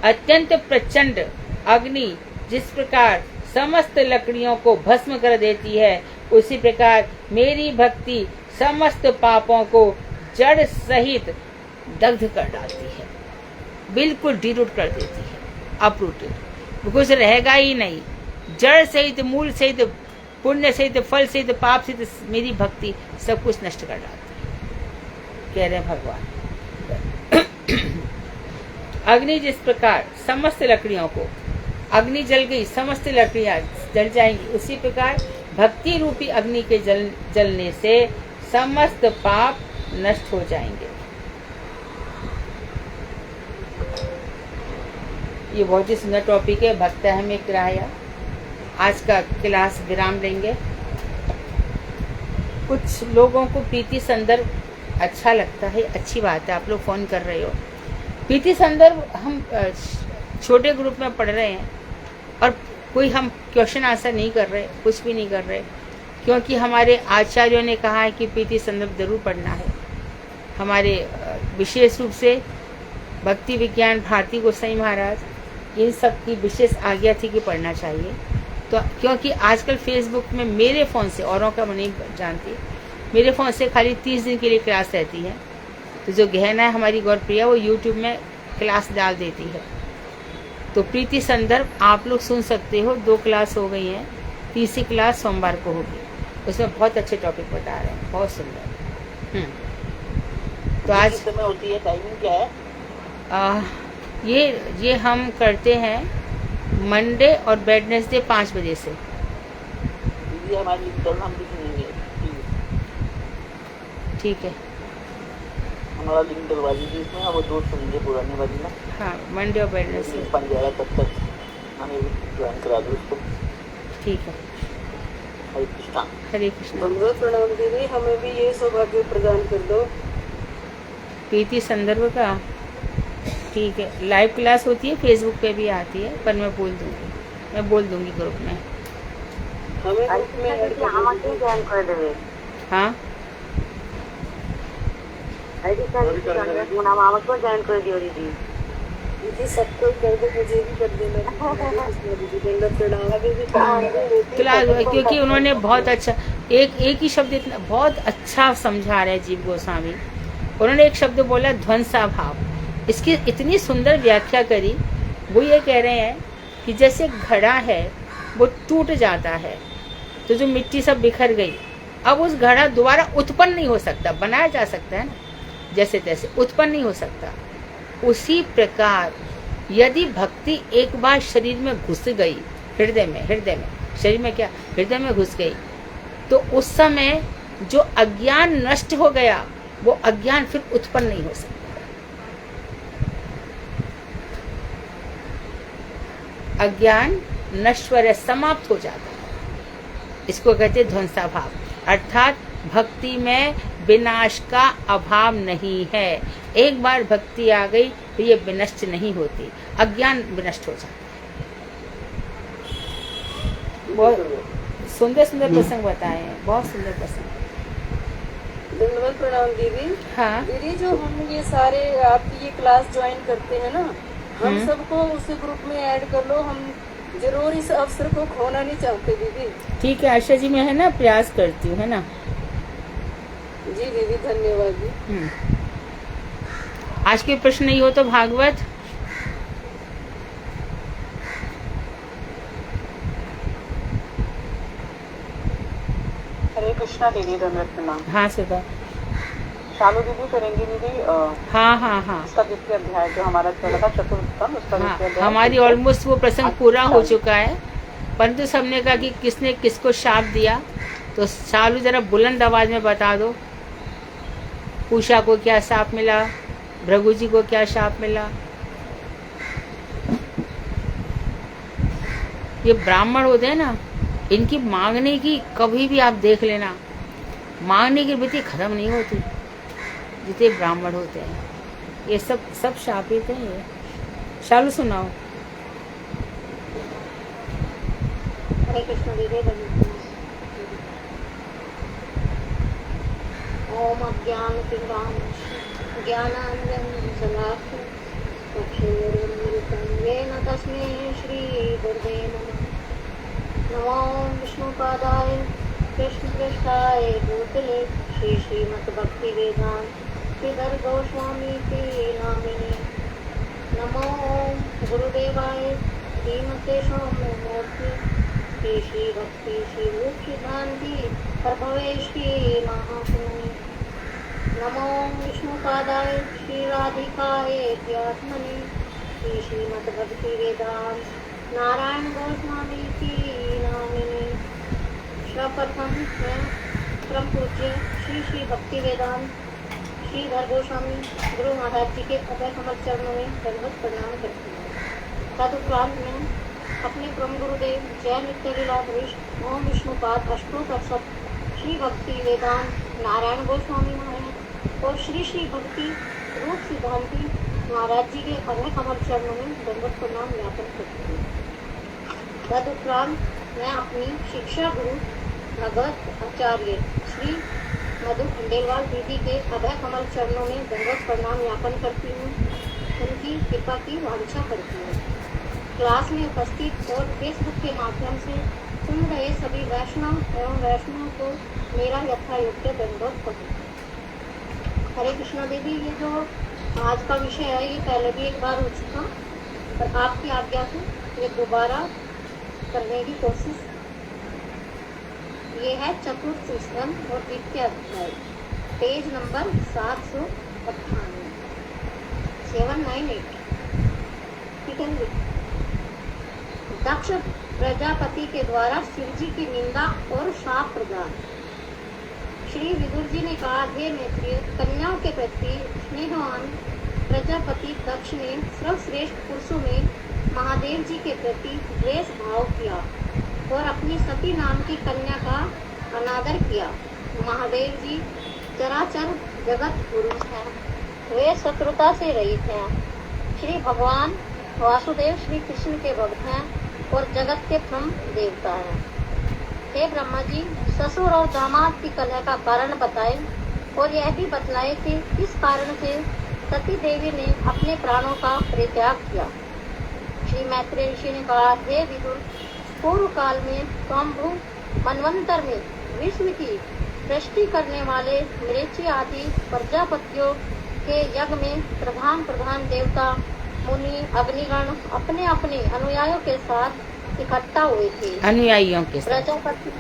[SPEAKER 1] अत्यंत प्रचंड अग्नि जिस प्रकार समस्त लकड़ियों को भस्म कर देती है, उसी प्रकार मेरी भक्ति समस्त पापों को जड़ सहित दग्ध कर डालती है, बिल्कुल डिरूट कर देती है, अपरूटेड। कुछ रहेगा ही नहीं, जड़ सहित, मूल सहित, पुण्य सहित, फल सहित, पाप सहित मेरी भक्ति सब कुछ नष्ट कर डालती है, कह रहे हैं भगवान। अग्नि जिस प्रकार समस्त लकड़ियों को, अग्नि जल गई समस्त लकड़ियां जल जाएंगी, उसी प्रकार भक्ति रूपी अग्नि के जलने से समस्त पाप नष्ट हो जाएंगे। ये बहुत ही सुंदर टॉपिक है, भक्त हमें किराया। आज का क्लास विराम लेंगे। कुछ लोगों को प्रीति संदर्भ अच्छा लगता है, अच्छी बात है, आप लोग फ़ोन कर रहे हो। प्रीति संदर्भ हम छोटे ग्रुप में पढ़ रहे हैं और कोई हम क्वेश्चन आंसर नहीं कर रहे, कुछ भी नहीं कर रहे, क्योंकि हमारे आचार्यों ने कहा है कि प्रीति संदर्भ जरूर पढ़ना है। हमारे विशेष रूप से भक्ति विज्ञान भारती गोसाई महाराज, इन सब की विशेष आज्ञा थी कि पढ़ना चाहिए। तो क्योंकि आजकल फेसबुक में मेरे फ़ोन से, औरों का मैं नहीं जानती, मेरे फ़ोन से खाली 30 दिन के लिए क्लास रहती है। तो जो गहना है हमारी गौरप्रिया, वो यूट्यूब में क्लास डाल देती है। तो प्रीति संदर्भ आप लोग सुन सकते हो, 2 क्लास हो गई हैं, तीसरी क्लास सोमवार को होगी। उसमें बहुत अच्छे टॉपिक बता रहे हैं, बहुत सुंदर। तो आज
[SPEAKER 3] समय होती है, टाइमिंग क्या है?
[SPEAKER 1] ये हम करते हैं मंडे और वेडनेसडे 5 बजे से।
[SPEAKER 3] दीदी हमारी लिंक करना, हम लिख लेंगे।
[SPEAKER 1] ठीक है,
[SPEAKER 3] हमारा लिंक डलवा दीजिए इसमें, वो 2 सुनिए पुरानी वाली ना।
[SPEAKER 1] हाँ, मंडे और वेडनेसडे
[SPEAKER 3] बन जाएगा, तब तक हमें ज्वाइन करा दो उसको।
[SPEAKER 1] ठीक है।
[SPEAKER 3] हरे कृष्णा।
[SPEAKER 1] हरे कृष्णा।
[SPEAKER 2] दंडवत प्रणाम दीदी, हमें भी ये सौभाग्य प्रदान कर दो।
[SPEAKER 1] प्रीति संदर्भ का, ठीक है। लाइव क्लास होती है, फेसबुक पे भी आती है, पर मैं बोल दूंगी ग्रुप में।
[SPEAKER 2] हमें ग्रुप में ऐड कर दो।
[SPEAKER 3] ज्वाइन कर देवे।
[SPEAKER 1] हाँ,
[SPEAKER 3] आईडी कार्ड नाम हमको ज्वाइन कर दियो दीदी।
[SPEAKER 2] दीदी सबको कर दो, मुझे भी कर देना। दीदी दंडवत प्रणाम। अभी भी
[SPEAKER 1] क्लास, क्योंकि उन्होंने बहुत अच्छा एक ही शब्द इतना बहुत अच्छा समझा रहे जीव गोस्वामी। उन्होंने एक शब्द बोला ध्वंसा भाव, इसकी इतनी सुंदर व्याख्या करी। वो ये कह रहे हैं कि जैसे घड़ा है वो टूट जाता है तो जो मिट्टी सब बिखर गई, अब उस घड़ा दोबारा उत्पन्न नहीं हो सकता, बनाया जा सकता है ना, जैसे तैसे उत्पन्न नहीं हो सकता। उसी प्रकार यदि भक्ति एक बार शरीर में घुस गई, हृदय में शरीर में क्या, हृदय में घुस गई, तो उस समय जो अज्ञान नष्ट हो गया वो अज्ञान फिर उत्पन्न नहीं हो सकता। अज्ञान नश्वर है, समाप्त हो जाता है। इसको कहते हैं ध्वंसा भाव, अर्थात भक्ति में विनाश का अभाव नहीं है। एक बार भक्ति आ गई तो ये विनष्ट नहीं होती, अज्ञान विनष्ट हो जाता है। बहुत सुंदर सुंदर प्रसंग बताए हैं, बहुत सुंदर प्रसंग।
[SPEAKER 2] दंडवत प्रणाम दीदी।
[SPEAKER 1] हाँ,
[SPEAKER 2] दीदी जो हम ये सारे आपकी ये क्लास ज्वाइन करते हैं ना, हम सबको उस ग्रुप में ऐड कर लो। हम जरूर इस अवसर को खोना नहीं चाहते दीदी।
[SPEAKER 1] ठीक है आशा जी, मैं है ना प्रयास करती हूँ, है ना।
[SPEAKER 2] जी दीदी, धन्यवाद जी।
[SPEAKER 1] आज के प्रश्न नहीं हो तो भागवत।
[SPEAKER 3] हरे कृष्णा दीदी, दंडवत प्रणाम।
[SPEAKER 1] हाँ सुधा।
[SPEAKER 3] शालू दीदी करेंगी दीदी।
[SPEAKER 1] हाँ,
[SPEAKER 3] उसका द्वितीय अध्याय जो हमारा चला था चतुर्थम, उसका द्वितीय अध्याय।
[SPEAKER 1] हमारी ऑलमोस्ट वो प्रसंग पूरा हो चुका है, परंतु सबने कहा कि किसने किसको शाप दिया, तो शालू जरा बुलंद आवाज में बता दो। उषा को क्या शाप मिला, भृगु जी को क्या शाप मिला। ये ब्राह्मण होते हैं ना, इनकी मांगने की कभी भी आप देख लेना, मांगने की वृत्ति खत्म नहीं होती। जितने ब्राह्मण होते हैं ये सब शापित हैं। ये शालू सुनाओ।
[SPEAKER 4] हरे कृष्ण दीदी। ओम अज्ञान ज्ञानांजनशलाकं चक्षुरुन्मीलितं येन तस्मै श्रीगुरवे नमः। नमो विष्णुपादाय कृष्णपृष्ठाय भूतले श्रीमद्भक्तिवेदांत श्रीधर गोस्वामी के नामिने। नमो गुरुदेवाय श्रीमते सौम्यमूर्ति श्री भक्ति श्री रूप सिद्धांति प्रभवेश की महात्मने। नमो विष्णुपादाय श्री राधिकाय प्रियात्मने श्री श्रीमद्भक्ति वेदांत नारायण गोस्वामी की नामिने। सर्वप्रथम मैं परम पूज्य श्री श्री भक्ति वेदांत श्री धर गोस्वामी गुरु महाराज जी के अभय कमल चरणों में दंडवत प्रणाम करती हूँ। तदुपरांत में अपने परम गुरुदेव जय नित्य लीलाधीश ओम विष्णुपाद अष्टोत्तर श्री भक्ति वेदांत नारायण गोस्वामी महाराज और श्री श्री भक्ति रूप सिद्धांति महाराज जी के अभय कमल चरणों में दंडवत प्रणाम ज्ञापन करती हूँ। तदुपरांत मैं अपनी शिक्षा गुरु भगवत आचार्य श्री मधु खंडेलवाल दीदी के अभय कमल चरणों में दंडवत प्रणाम ज्ञापन करती हूँ। उनकी कृपा की वांछा करती हूँ। क्लास में उपस्थित और फेसबुक के माध्यम से सुन रहे सभी वैष्णव एवं वैष्णव को मेरा यथायोग्य दंडवत प्रणाम। हरे कृष्णा दीदी, ये जो आज का विषय है ये पहले भी एक बार हो चुका, पर आपकी आज्ञा से ये दोबारा करने की कोशिश। ये है चतुर्थ स्कंद और द्वितीय अध्याय, पेज नंबर 798 798। ठीक है। दक्ष प्रजापति के द्वारा शिव जी की निंदा और शाप प्रदान। श्री विदुर जी ने कहा, हे मैत्रिय, कन्याओं के प्रति स्नेहवान प्रजापति दक्ष ने सर्वश्रेष्ठ पुरुषों में महादेव जी के प्रति द्वेष भाव किया। और अपनी सती नाम की कन्या का अनादर किया। महादेव जी चराचर जगत पुरुष हैं, वे शत्रुता से रहित हैं। श्री भगवान वासुदेव श्री कृष्ण के भक्त हैं और जगत के प्रथम देवता हैं। हे ब्रह्मा जी, ससुर और दामाद की कलह का कारण बताए और यह भी बतलाए कि किस कारण से सती देवी ने अपने प्राणों का परित्याग किया। श्री मैत्रेय ऋषि ने कहा, हे विदुर, पूर्व काल में स्वाम्भु मनवंतर में विश्व की सृष्टि करने वाले मृक्षी आदि प्रजापतियों के यज्ञ में प्रधान प्रधान देवता मुनि अग्निगण अपने अपने अनुयायियों के साथ इकट्ठा हुए थे।
[SPEAKER 1] अनुयायियों के साथ,
[SPEAKER 4] प्रजापति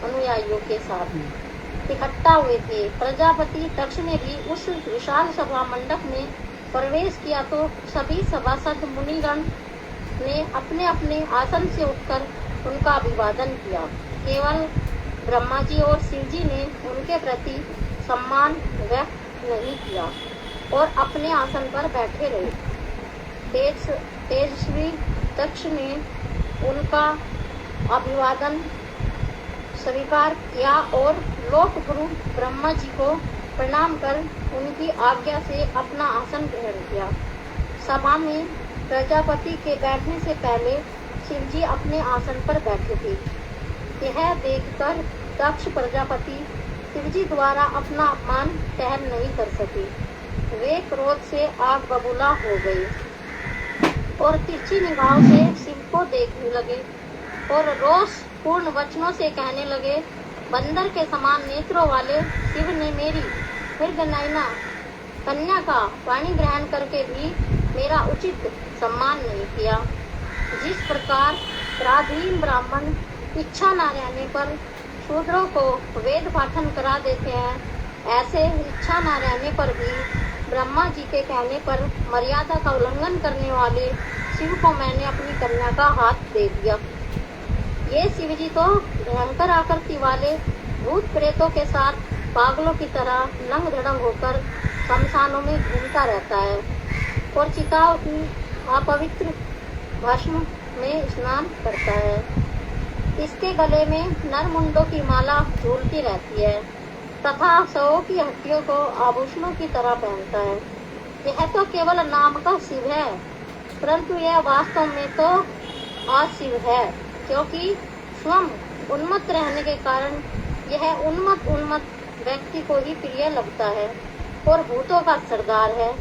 [SPEAKER 4] अनुयायियों के साथ इकट्ठा हुए थे। प्रजापति दक्ष ने भी उस विशाल सभा मंडप में प्रवेश किया तो सभी सभासद मुनिगण ने अपने अपने आसन से उठकर उनका अभिवादन किया। केवल ब्रह्मा जी और शिव जी ने उनके प्रति सम्मान व्यक्त नहीं किया और अपने आसन पर बैठे रहे। तेजस्वी दक्ष ने उनका अभिवादन स्वीकार किया और लोक गुरु ब्रह्मा जी को प्रणाम कर उनकी आज्ञा से अपना आसन ग्रहण किया। सभा में प्रजापति के बैठने से पहले शिव जी अपने आसन पर बैठे थे। यह देखकर दक्ष प्रजापति शिव जी द्वारा अपना अपमान सहन नहीं कर सके। वे क्रोध से आग बबूला हो गए और तिरछी निगाहों से शिव को देखने लगे और रोष पूर्ण वचनों से कहने लगे, बंदर के समान नेत्रों वाले शिव ने मेरी मृगनयना कन्या का पानी ग्रहण करके भी मेरा उचित सम्मान नहीं किया। जिस प्रकार पराधीन ब्राह्मण इच्छा न रहने पर शूद्रों को वेद पाठन करा देते हैं, ऐसे इच्छा न रहने पर भी ब्रह्मा जी के कहने पर मर्यादा का उल्लंघन करने वाले शिव को मैंने अपनी कन्या का हाथ दे दिया। ये शिव जी तो भयंकर आकृति वाले भूत प्रेतों के साथ पागलों की तरह नंग धड़ंग होकर शमशानों में घूमता रहता है और चिताओं की अपवित्र भस्म में स्नान करता है। इसके गले में नरमुंडों की माला झूलती रहती है तथा सौ की हड्डियों को आभूषणों की तरह पहनता है। यह तो केवल नाम का शिव है, परंतु यह वास्तव में तो अशिव है, क्योंकि स्वयं उन्मत्त रहने के कारण यह उन्मत्त व्यक्ति को ही प्रिय लगता है और भूतों का सरदार है।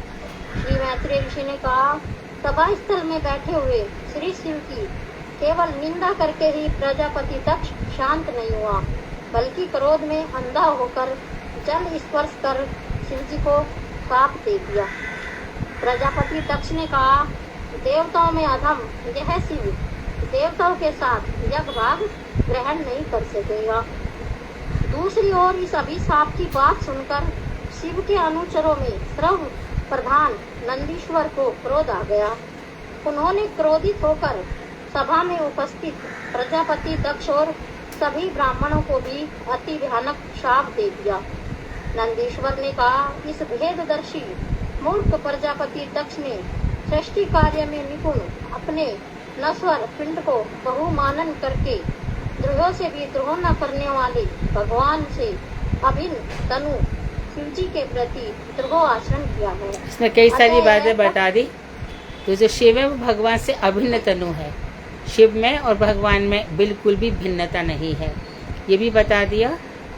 [SPEAKER 4] श्री मैत्रेय ऋषि ने कहा, सभा स्थल में बैठे हुए श्री शिव की केवल निंदा करके ही प्रजापति दक्ष शांत नहीं हुआ, बल्कि क्रोध में अंधा होकर जल स्पर्श कर शिव जी को पाप दे दिया। प्रजापति दक्ष ने कहा, देवताओं में अधम यह शिव देवताओं के साथ यज्ञ भाग ग्रहण नहीं कर सकेगा। दूसरी ओर इस अभिशाप की बात सुनकर शिव के अनुचरों में सर्व प्रधान नंदीश्वर को क्रोध आ गया। उन्होंने क्रोधित होकर सभा में उपस्थित प्रजापति दक्ष और सभी ब्राह्मणों को भी अति भयानक शाप दे दिया। नंदीश्वर ने कहा, इस भेददर्शी मूर्ख प्रजापति दक्ष ने सृष्टि कार्य में निपुण अपने नश्वर पिंड को बहुमानन करके द्रोह से भी द्रोह न करने वाले भगवान से अभिन्न तनु शिव जी के प्रति द्रोह आचरण किया है।
[SPEAKER 1] इसमें कई सारी बातें बता दी। तो जो शिव है वो भगवान से अभिन्न तनु है, शिव में और भगवान में बिल्कुल भी भिन्नता नहीं है, ये भी बता दिया।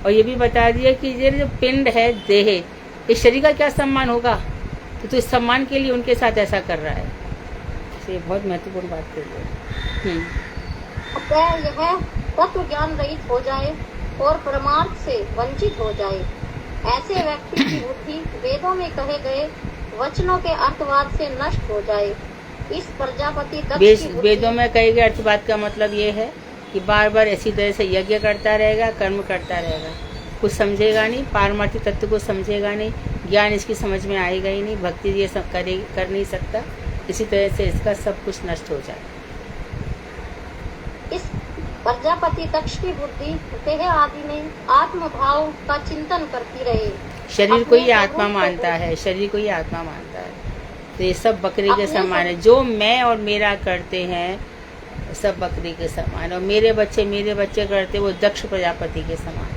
[SPEAKER 1] और ये भी बता दिया कि ये जो पिंड है, देह, इस शरीर का क्या सम्मान होगा, तो इस सम्मान के लिए उनके साथ ऐसा कर रहा है। ये बहुत महत्वपूर्ण बात कही है।
[SPEAKER 4] अतः यह तत्व ज्ञान रहित हो जाए और परमार्थ से वंचित हो जाए, ऐसे व्यक्ति की बुद्धि वेदों में कहे गए वचनों के अर्थवाद से नष्ट हो जाए। इस प्रजापति दक्ष की
[SPEAKER 1] वेदों में कहे गए अर्थवाद का मतलब ये है कि बार बार ऐसी तरह से यज्ञ करता रहेगा, कर्म करता रहेगा, कुछ समझेगा नहीं, पारमार्थिक तत्व को समझेगा नहीं, ज्ञान इसकी समझ में आएगा ही नहीं, भक्ति ये सब कर नहीं सकता। इसी तरह से इसका सब कुछ नष्ट हो जाए।
[SPEAKER 4] इस प्रजापति दक्ष की बुद्धि देह आदि में आत्म भाव का चिंतन करती रहे।
[SPEAKER 1] शरीर को ही आत्मा मानता है, शरीर को ही आत्मा मानता है। तो ये सब बकरी के समान है। जो मैं और मेरा करते हैं सब बकरी के समान, और मेरे बच्चे करते वो दक्ष प्रजापति के समान।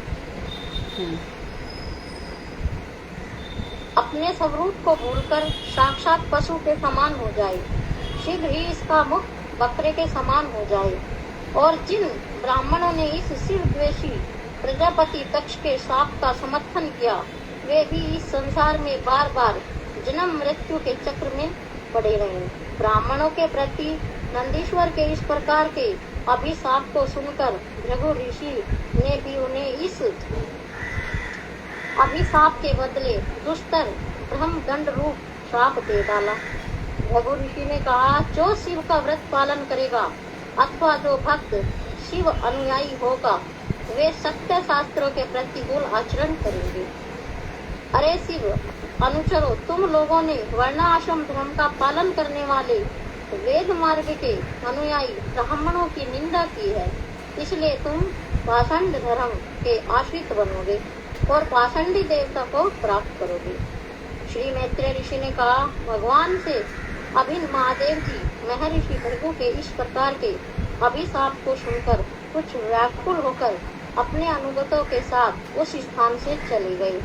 [SPEAKER 4] अपने स्वरूप को भूलकर साक्षात पशु के समान हो जाए, शीघ्र ही इसका मुख बकरे के समान हो जाए। और जिन ब्राह्मणों ने इस शिव द्वेषी प्रजापति दक्ष के शाप का समर्थन किया, वे भी इस संसार में बार बार जन्म मृत्यु के चक्र में पड़े रहे। ब्राह्मणों के प्रति नंदीश्वर के इस प्रकार के अभिशाप को सुनकर भृगु ऋषि ने भी उन्हें इस अभिशाप के बदले दुष्टर ब्रह्मदंड रूप श्राप दे डाला। भृगु ऋषि ने कहा, जो शिव का व्रत पालन करेगा अथवा जो भक्त शिव अनुयायी होगा, वे सत्य शास्त्रों के प्रतिकूल आचरण करेंगे। अरे शिव अनुचरो, तुम लोगों ने वर्णाश्रम धर्म का पालन करने वाले वेद मार्ग के अनुयायी ब्राह्मणों की निंदा की है, इसलिए तुम पाषंड धर्म के आश्रित बनोगे और पाषंडी देवता को प्राप्त करोगे। श्री मैत्रेय ऋषि ने कहा, भगवान से अभिन्न महादेव जी महर्षि भृगु के इस प्रकार के अभिशाप को सुनकर कुछ व्याकुल होकर अपने अनुगतों के साथ उस स्थान से चले गए।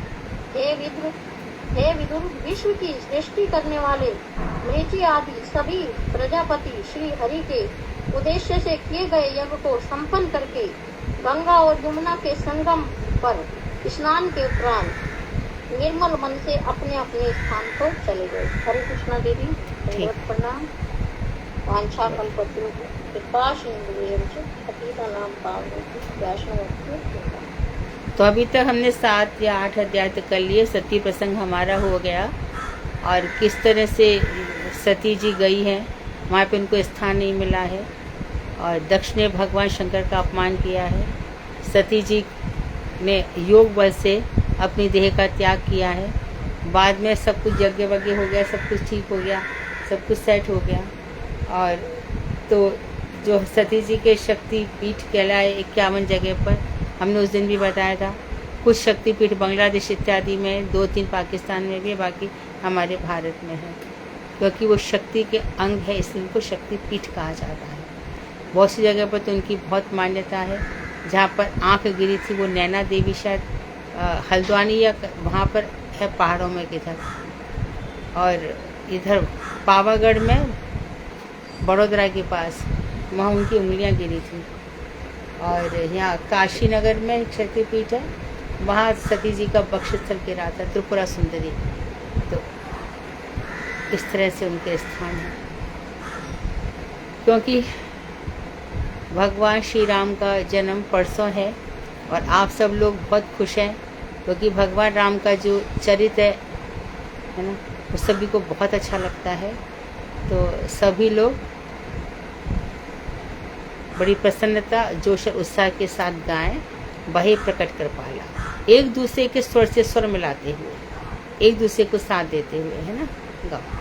[SPEAKER 4] हे विदुर, विश्व की सृष्टि करने वाले मृत्यु आदि सभी प्रजापति श्री हरि के उद्देश्य से किए गए यज्ञ को संपन्न करके गंगा और यमुना के संगम पर स्नान के उपरांत निर्मल मन से अपने अपने स्थान को चले गए। हरे कृष्णा दीदी, धन्यवाद, प्रणाम। वांछा कल्पतरु कृपा सिंधुभ्यश्च पतितानां पावनेभ्यो वैष्णवेभ्यो।
[SPEAKER 1] तो अभी तक हमने 7 या 8 अध्याय तक कर लिए। सती प्रसंग हमारा हो गया, और किस तरह से सती जी गई हैं, वहाँ पे उनको स्थान नहीं मिला है, और दक्ष ने भगवान शंकर का अपमान किया है। सती जी ने योग बल से अपनी देह का त्याग किया है। बाद में सब कुछ यज्ञ वज्ञ हो गया, सब कुछ ठीक हो गया, सब कुछ सेट हो गया। और तो जो सती जी के शक्ति पीठ कहलाए 51 जगह पर, हमने उस दिन भी बताया था। कुछ शक्तिपीठ बांग्लादेश इत्यादि में, 2-3 पाकिस्तान में भी, बाकी हमारे भारत में है, क्योंकि वो शक्ति के अंग है, इसलिए उनको शक्तिपीठ कहा जाता है। बहुत सी जगह पर तो उनकी बहुत मान्यता है। जहाँ पर आँख गिरी थी वो नैना देवी, शायद हल्द्वानी या वहाँ पर है, पहाड़ों में किधर। और इधर पावागढ़ में, बड़ोदरा के पास, वहाँ उनकी उंगलियाँ गिरी थी। और यहाँ काशी नगर में एक शक्तिपीठ है, वहाँ सती जी का बक्षस्थल गिरा था, त्रिपुरा सुंदरी। तो इस तरह से उनके स्थान है। क्योंकि भगवान श्री राम का जन्म परसों है, और आप सब लोग बहुत खुश हैं, क्योंकि भगवान राम का जो चरित्र है ना, वो सभी को बहुत अच्छा लगता है। तो सभी लोग बड़ी प्रसन्नता, जोश और उत्साह के साथ गाएं, वही प्रकट कर पाला, एक दूसरे के स्वर से स्वर मिलाते हुए, एक दूसरे को साथ देते हुए, है ना, गाओ।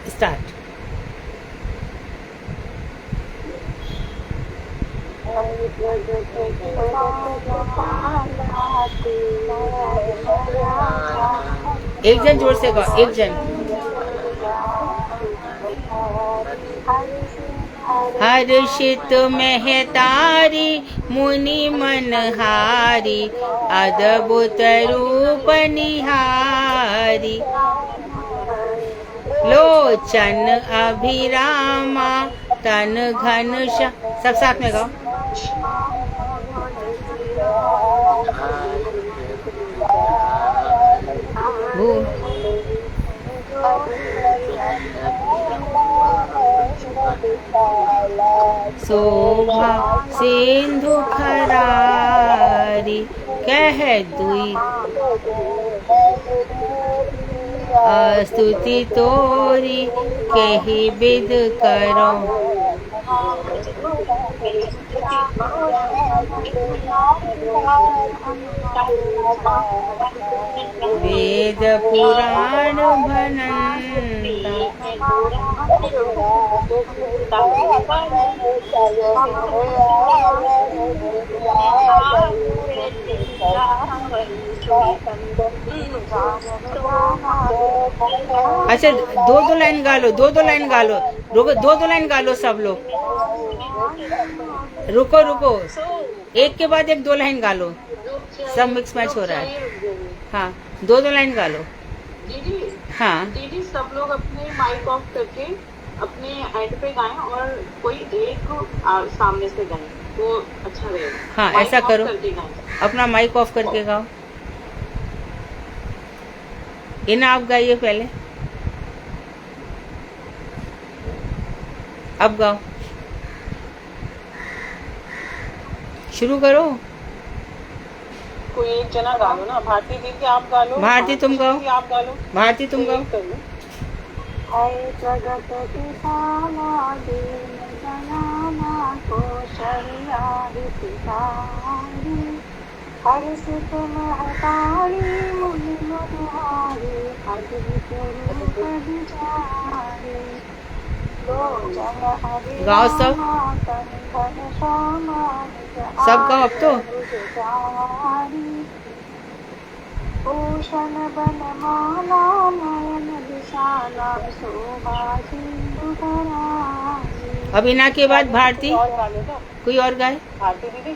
[SPEAKER 1] स्टार्ट। एक जन जोर से गाओ, एक जन। हर्षित महतारी मुनि मनहारी, अद्भुत रूप निहारी, लोचन अभिरामा तन घन श्याम। सब साथ में गाओ। शोभा सिंधु खरारी, कह दुई स्तुति तोरी, केहि विद करो। वेद पुराण भनंता, अच्छा, दो दो लाइन गा लो, दो दो लाइन गा लो, रुको, दो दो लाइन गा लो सब लोग। रुको रुको, एक के बाद एक दो लाइन गा लो, सब मिक्स मैच हो रहा है। हाँ, दो दो लाइन गा लो।
[SPEAKER 5] दीदी
[SPEAKER 1] हाँ
[SPEAKER 5] दीदी, सब लोग अपने माइक ऑफ करके अपने एंड पे गाएं और कोई एक सामने से गाएं तो अच्छा रहेगा।
[SPEAKER 1] हाँ,
[SPEAKER 5] माइक
[SPEAKER 1] ऐसा
[SPEAKER 5] ऑफ
[SPEAKER 1] करो,
[SPEAKER 5] करके गाएं।
[SPEAKER 1] अपना माइक ऑफ करके गाओ। इन्हें आप गाइए पहले, अब गाओ, शुरू करो।
[SPEAKER 5] कोई एक जना गा लो ना। भारती दीदी आप गा लो।
[SPEAKER 1] भारती तुम गाओ।
[SPEAKER 5] दीदी आप गा लो।
[SPEAKER 1] भारती तुम गाओ।
[SPEAKER 5] कर लो।
[SPEAKER 4] हर जगत पिताना दीन जनाना को शरियारी पितारी, हर सुख महतारी मुनि मधुहारी, अद्भुत रूप विचारी, लो जन हरि
[SPEAKER 1] गाओ सब।
[SPEAKER 4] तन धन श्यामा
[SPEAKER 1] सब गाओ अब तो।
[SPEAKER 4] भूषण बनमाला नयन विशाला शोभा सिंधुधरानी।
[SPEAKER 1] अब इना के बाद भारती,
[SPEAKER 5] और गा लो ना।
[SPEAKER 1] कोई और गाए।
[SPEAKER 5] भारती दीदी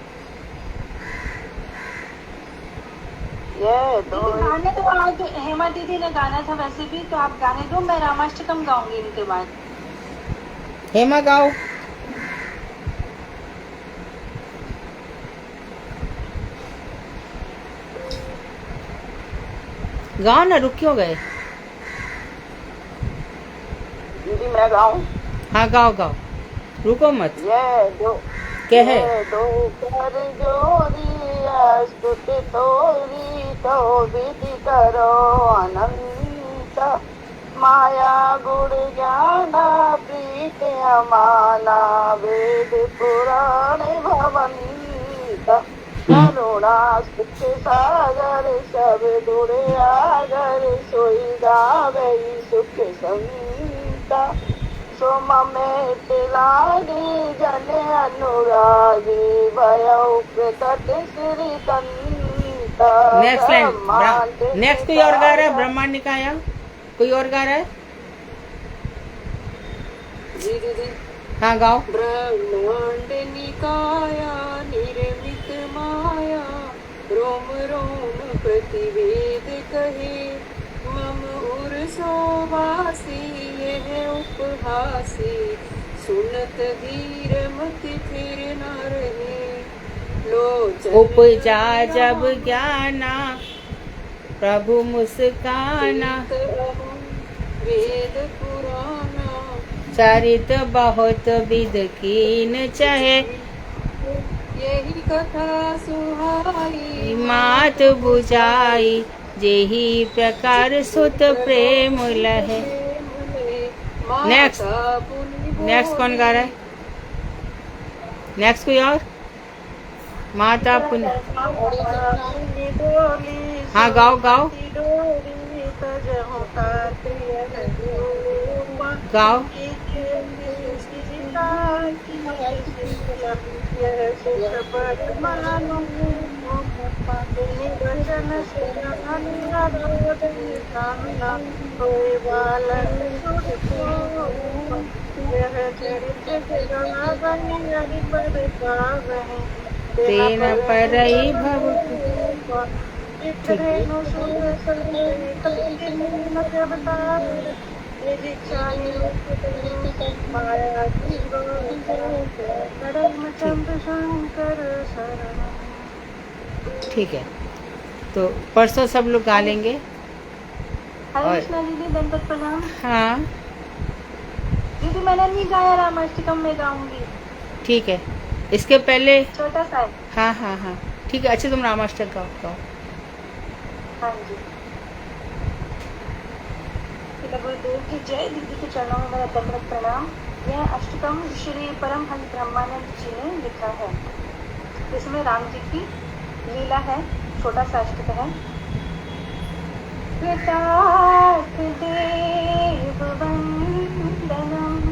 [SPEAKER 3] ये दो
[SPEAKER 2] गाने तो आज हेमा दीदी ने गाना था वैसे भी, तो आप गाने दो, मैं रामाष्टकम गाऊंगी इनके बाद।
[SPEAKER 1] हेमा गाओ। गाओ ना, रुक क्यों गए।
[SPEAKER 3] दीदी मैं गाऊं।
[SPEAKER 1] हाँ गाओ गाओ, रुको मत।
[SPEAKER 3] ये दो
[SPEAKER 1] कहे
[SPEAKER 3] ये दो कर जोरी स्तुति तोरी तो विधि करो अनंत, माया गुण ज्ञान प्रीत अमाना वेद पुराण भवंत, करुणा सुख सागर सब दुरे आगर, सोई गावे सुख संता, सोम में तिलानी जन अनुरागी, भयउ प्रकट श्री कंत।
[SPEAKER 1] नेक्स्ट लाइन, नेक्स्ट कोई और गा रहा है। ब्रह्मांड निकाया कोई और गा रहा है।
[SPEAKER 2] जी दीदी।
[SPEAKER 1] हाँ गाओ।
[SPEAKER 2] ब्रह्मांड निकाया निर्मित माया, रोम रोम प्रतिवेद कहे, मम उर सोवासी यह उपहासी, सुनत धीर मति फिर न रहे, लोचन
[SPEAKER 1] उपजा जब ज्ञाना प्रभु मुस्काना,
[SPEAKER 2] वेद पुराना,
[SPEAKER 1] चरित बहुत विद कीन चहे,
[SPEAKER 2] यही कथा सुहाई,
[SPEAKER 1] मात बुझाई, जेहि प्रकार सुत प्रेम लहे। नेक्स्ट, नेक्स्ट कौन गा रहा है। नेक्स्ट कोई और। माता पुण्य। हाँ गाओ गाओ गाओ। तेन परई भव। ठीक है, तो परसों सब लोग गा लेंगे।
[SPEAKER 2] हरे कृष्णा दीदी, दंडवत प्रणाम।
[SPEAKER 1] हाँ
[SPEAKER 2] दीदी मैंने नहीं गाया, रामाष्टकम में गाऊंगी।
[SPEAKER 1] ठीक है, इसके पहले।
[SPEAKER 2] छोटा सा है।
[SPEAKER 1] हाँ हाँ हाँ ठीक है। अच्छा तुम रामाष्टक गाओ गाओ।
[SPEAKER 2] हाँ जी। गुरुदेव की जय। दीदी के चरणों में मेरा दंडवत प्रणाम। यह अष्टकम श्री परमहंस ब्रह्मानंद जी ने लिखा है। इसमें राम जी की लीला है। छोटा सा अष्टक है। कृतार्थ देव वंदनम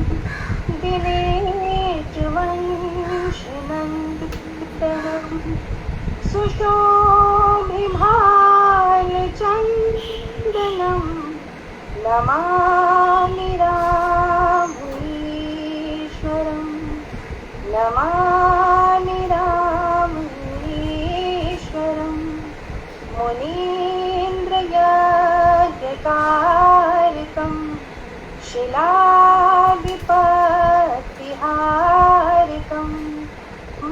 [SPEAKER 2] दिनेश वंशनंदनम सुशोभिभाषणम नमामि रामीश्वरम् नमामि रामीश्वरम् मुनीन्द्रयज्ञकारकम् शिलाविपत्तिहारिकम्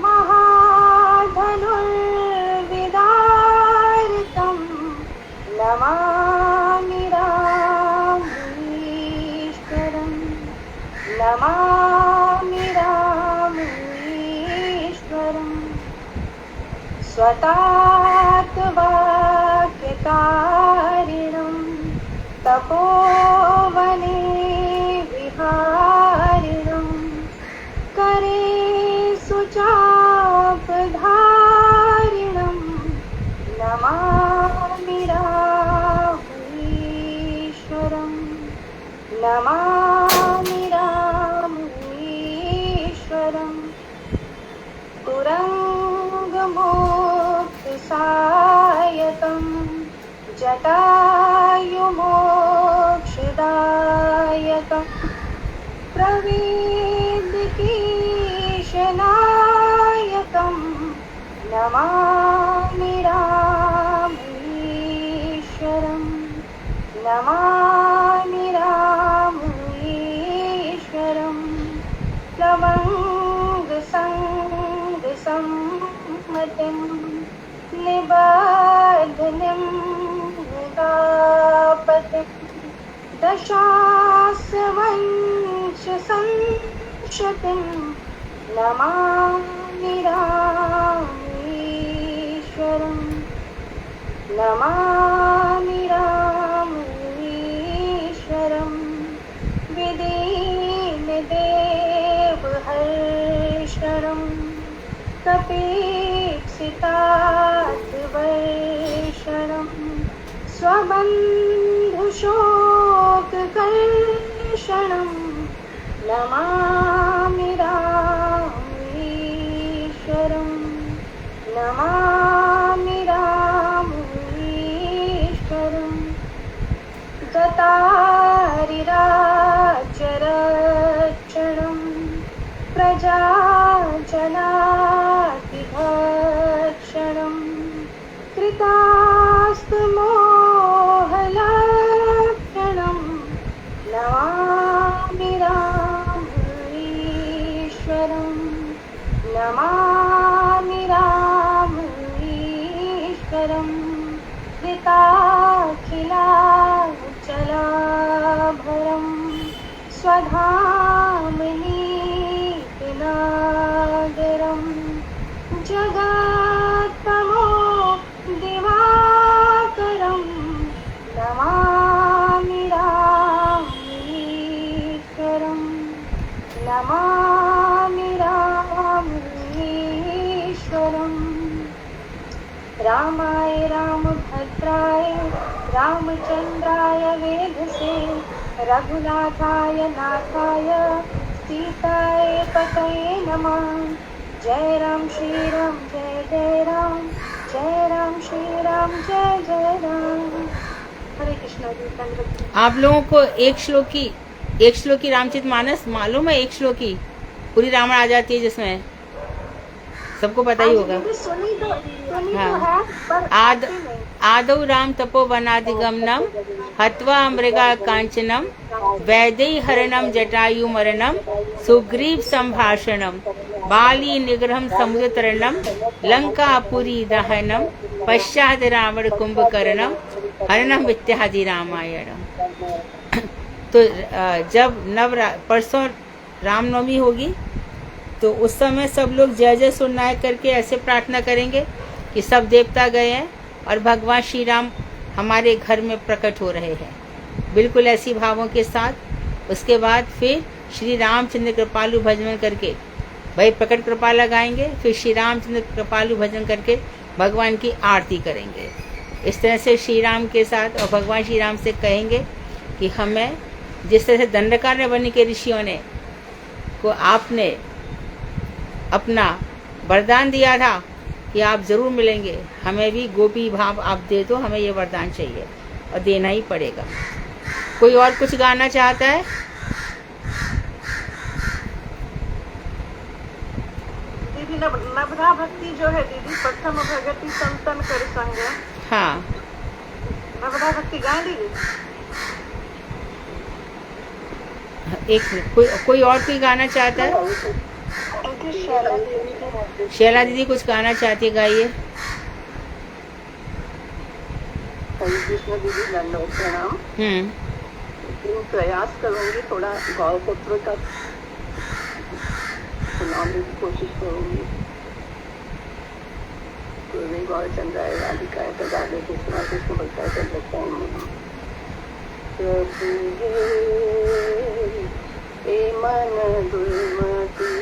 [SPEAKER 2] महाधनुर्विदारकम् नमामि रामीश्वरम् नमामि रामीश्वरम् स्वतात्वाक्यकारिणम् तपोवने विहारिणम् करे सुचापधारिणम् नमामि रामीश्वरम् नमामि रामीश्वरम् तुरङ्गमोक्षसायकम् जटायुमोक्षदायकम् प्रवेदिकीशनायकम् नमामि रामीश्वरम् नमामि रामीश्वरम् लवङ्गसङ्गसम्मतिं निबध्निं निगापतिं दशास्वंशसंशतिं नमामि रामीश्वरम् नमामि रामीश्वरम् विदीनदेवहर्षणम् कपेक्षिताद्वर्षणम् स्वबन्धुशोककर्षणम् नमामि रामीश्वरम् नमामि रामीश्वरम् दतारिराजरक्षणम् प्रजाजनातिभक्षणम् कृतास्तमोहलक्षणम् नमामि रामीश्वरम् नमामि रामीश्वरम् कृताखिलाचलाभरम् स्वधामनीतिनागरम् जगत्तमो दिवाकरम् नमामि रामीश्वरम् नमामि रामीश्वरम् रामाय रामभद्राय रामचन्द्राय वेधसे रघुनाथाय नाथाय सीताय पतये नमः। जय राम श्री राम जय जय राम श्री राम जय जय राम। हरे कृष्णा जी।
[SPEAKER 1] आप लोगों को एक श्लोकी रामचरितमानस मालूम है? एक श्लोकी पूरी रामायण आ जाती है जिसमें, सबको पता ही होगा। हाँ। आदौ राम तपोवनादिगमनम हत्वा मृगा कांचनम वैदेहरणम जटायुमरणम सुग्रीव संभाषणम बाली निग्रहम समुद्रतरणम लंकापुरी दहनम पश्चात रावण कुंभकर्णम हरणम इत्यादि रामायणम। तो जब परसों रामनवमी होगी तो उस समय सब लोग जय जय सुनाए करके ऐसे प्रार्थना करेंगे कि सब देवता गए हैं और भगवान श्री राम हमारे घर में प्रकट हो रहे हैं, बिल्कुल ऐसी भावों के साथ। उसके बाद फिर श्री रामचंद्र कृपालु भजन करके भाई प्रकट कृपा लगाएंगे, फिर श्री रामचंद्र कृपालु भजन करके भगवान की आरती करेंगे। इस तरह से श्री राम के साथ और भगवान श्री राम से कहेंगे कि हमें जिस तरह से दंडकारण्य वर्ण के ऋषियों ने को आपने अपना वरदान दिया था कि आप जरूर मिलेंगे, हमें भी गोपी भाव आप दे दो, हमें ये वरदान चाहिए और देना ही पड़ेगा। कोई और कुछ गाना चाहता है?
[SPEAKER 2] दीदी नवधा भक्ति जो है दीदी, प्रथम भगति संतन कर संग,
[SPEAKER 1] हाँ,
[SPEAKER 2] नवधा भक्ति गाए दीदी।
[SPEAKER 1] एक मिनट, कोई और कोई गाना चाहता है?
[SPEAKER 2] उनकी शैला दीदी,
[SPEAKER 1] शैला दीदी कुछ गाना चाहती है, गाइए।
[SPEAKER 5] हरे कृष्ण दीदी, दंडवत प्रणाम। लेकिन प्रयास करूंगी, थोड़ा गौर तत्व का सुनाने की कोशिश करूंगी। पूर्वी गौरचंद्राय राधिकाय तदाले कृष्ण कृष्ण भक्ताय तद्भक्ताय प्रभु हे मन दुर्मति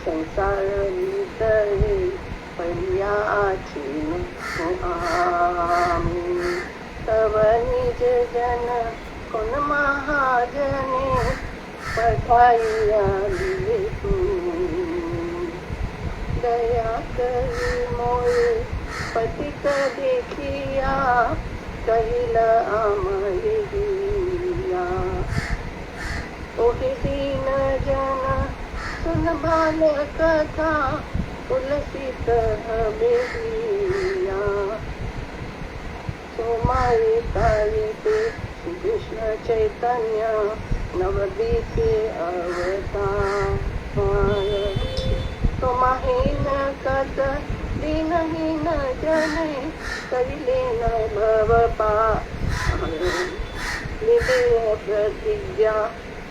[SPEAKER 5] संसार भीतरे पर्याचीन आमी तब निज जन कुन महाजने पठाइया दिले तू दया करी मोरे पतित देखिया कहिल अमर दिया ओहे दीन जन सुन बाल कथा तुलसित बेदिया सोमाई तारीते श्री कृष्ण चैतन्य नवदीप अवतार तुमहीन कत दीनहीन जने करिले न भव पार निदेय प्रतिज्ञा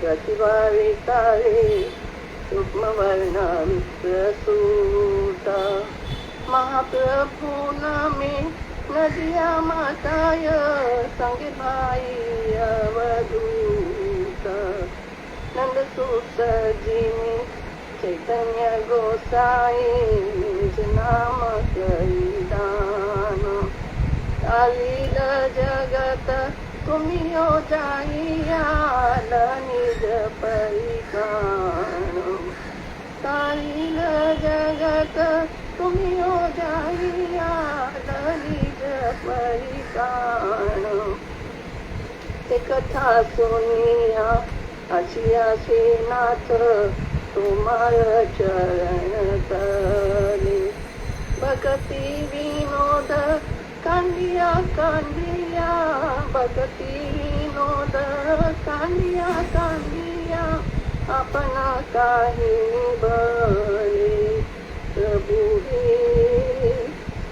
[SPEAKER 5] प्रतिवारितारे सूक्ष्म वर्ण विप्रसूता महाप्रभु नामे नदिया माताय संग भाई अवधूत नंद सुसर्जिनी चैतन्य गोसाई निज नाम करिदान अलील जगत तुमियो जाइया निज परिकान अलील जगत तुमियो जाइया निज परिकान ते कथा सुनिया हसिया से नाथ तुम्हार चरण तले भक्ति विनोद कांदिया कांदिया भक्ति विनोद कांदिया कांदिया अपना काहे भले प्रभु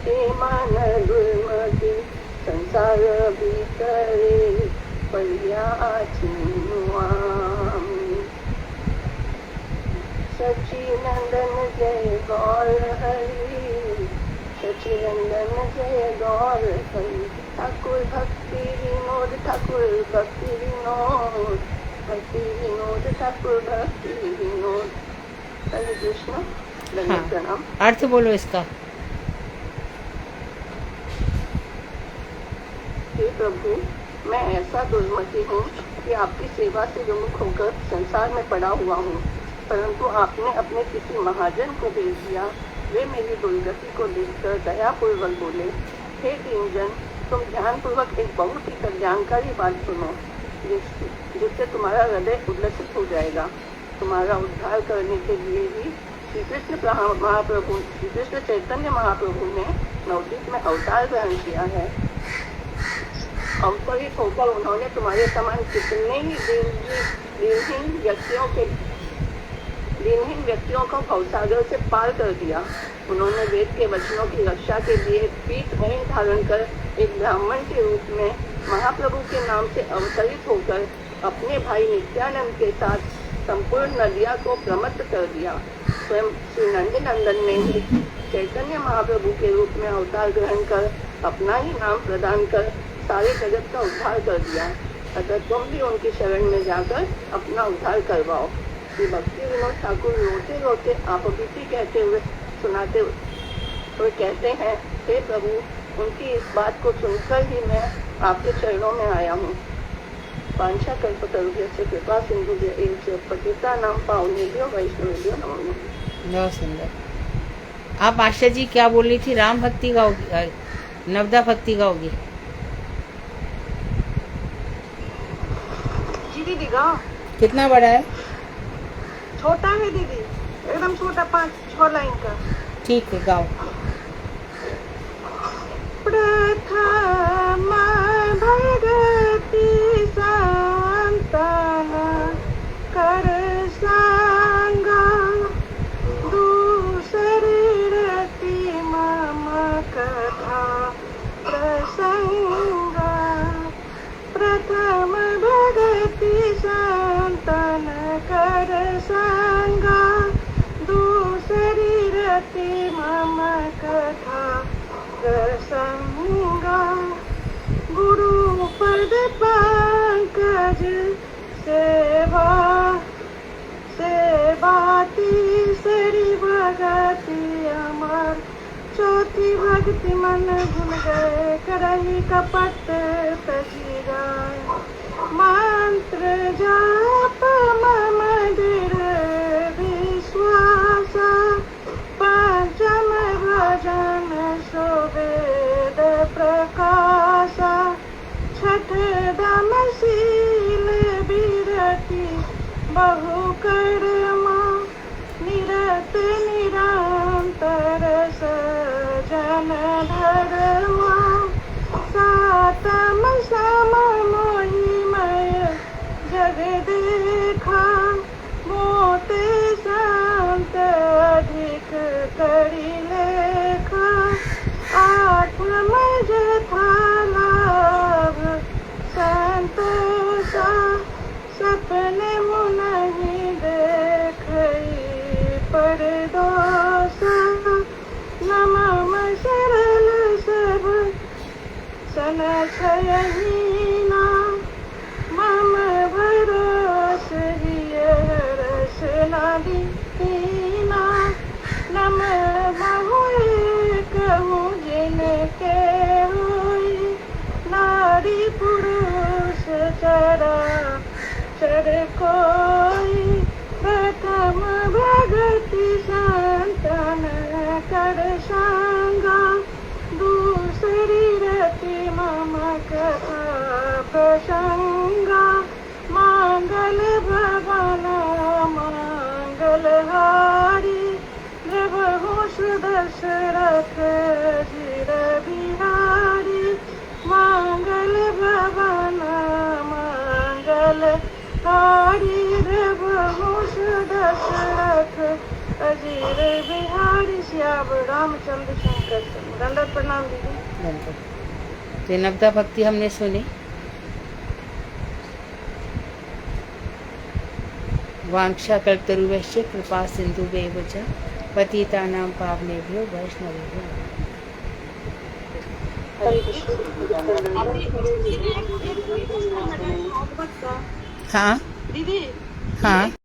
[SPEAKER 5] हे मन दुर्मति संसार भीतरे पर्याचीनुआमी सच्चिनंदन जय गौर हरि सच्चिनंदन जय गौर हरि ठाकुर भक्ति विनोद ठाकुर भक्ति विनोद भक्ति विनोद ठाकुर भक्ति विनोद। हरे कृष्ण, दंडवत प्रणाम।
[SPEAKER 1] अर्थ बोलो इसका।
[SPEAKER 5] हे प्रभु, मैं ऐसा दुर्मति हूँ कि आपकी सेवा से विमुख होकर संसार में पड़ा हुआ हूँ, परंतु आपने अपने किसी महाजन को भेज दिया। वे मेरी दुर्गति को देखकर दयापूर्वक बोले, हे दीनजन, तुम ध्यानपूर्वक एक बहुत ही कल्याणकारी बात सुनो, जिससे तुम्हारा हृदय उल्लसित हो जाएगा। तुम्हारा उद्धार करने के लिए ही श्री कृष्ण चैतन्य महाप्रभु ने नवदीप में अवतार ग्रहण किया है। अवतरित होकर उन्होंने तुम्हारे समान कितने ही दिनहीन व्यक्तियों को भवसागर से पार कर दिया। उन्होंने वेद के वचनों की रक्षा के लिए पीठ वहीं धारण कर एक ब्राह्मण के रूप में महाप्रभु के नाम से अवतरित होकर अपने भाई नित्यानंद के साथ संपूर्ण नदिया को प्रमत्त कर दिया। स्वयं श्री नंदनंदन ने ही चैतन्य महाप्रभु के रूप में अवतार ग्रहण कर अपना ही नाम प्रदान कर सारे जगत का उद्धार कर दिया। अतः तुम भी उनकी शरण में जाकर अपना उद्धार करवाओ। श्री भक्ति विनोद ठाकुर रोते रोते आप बीती कहते हुए सुनाते हुए कहते हैं, हे प्रभु, उनकी इस बात को सुनकर ही मैं आपके चरणों में आया हूँ। वांछा कल्पतरुभ्यश्च कृपा सिंधुभ्य पतितानां पावनेभ्यो वैष्णवेभ्यो नमो नमः।
[SPEAKER 1] बहुत सुंदर। आप आशा जी क्या बोल रही थी? राम भक्ति गाओगी, नवदा भक्ति गाओगी?
[SPEAKER 2] दीदी गाओ।
[SPEAKER 1] कितना बड़ा है?
[SPEAKER 2] छोटा है दीदी, एकदम छोटा, 5-6 लाइन का।
[SPEAKER 1] ठीक है, गाओ।
[SPEAKER 2] प्रथम भगति संतान कर संगा, दूसरी रति मम कथा प्रसंगा। प्रथम भगति संतान कर संगा, दूसरी रति मम कथा प्रसंगा। गुरु पद पंकज सेवा, सेवा तीसरी भगति अमर, चौथी भक्ति मन भूल गए, करही कपट तजी गाय। मंत्र जाप मम दृढ़ विश्वासा, पंचम भजन सो वेद प्रकाशा। छठ दम शील विरति बहु कर्मा, निरत निरंतर सजन धर्मा। सातम सम मोहिमय जग देखा, मोते संत अधिक करी लेखा। आठम जथा लाभ संतोषा, सपने मुनहि देखई परदोषा। नमम सरल सब सन छयहीना, मम भरोस हिय रस दीना। नम महुए कहूँ जिनके हुई, नारी पुरुष चरा चर कोई। प्रथम भगति संतान कर संगा, दूसरी रति मम कथा प्रसंगा। मांगल भवन मंगलहारी, प्रभु सुदशरथ चिर बिहारी। मांगल भवन मंगलहारी, प्रभु सुदशरथ अजीर बिहारी। श्याम रामचंद्र शंकर। दंडवत प्रणाम दीदी।
[SPEAKER 1] तो नवदा भक्ति हमने सुनी। वांछा कल्पतरुभ्यश्च कृपा सिन्धुभ्येव च पतितानां पावनेभ्यो वैष्णवेभ्यो। हाँ
[SPEAKER 2] दीदी
[SPEAKER 1] हाँ।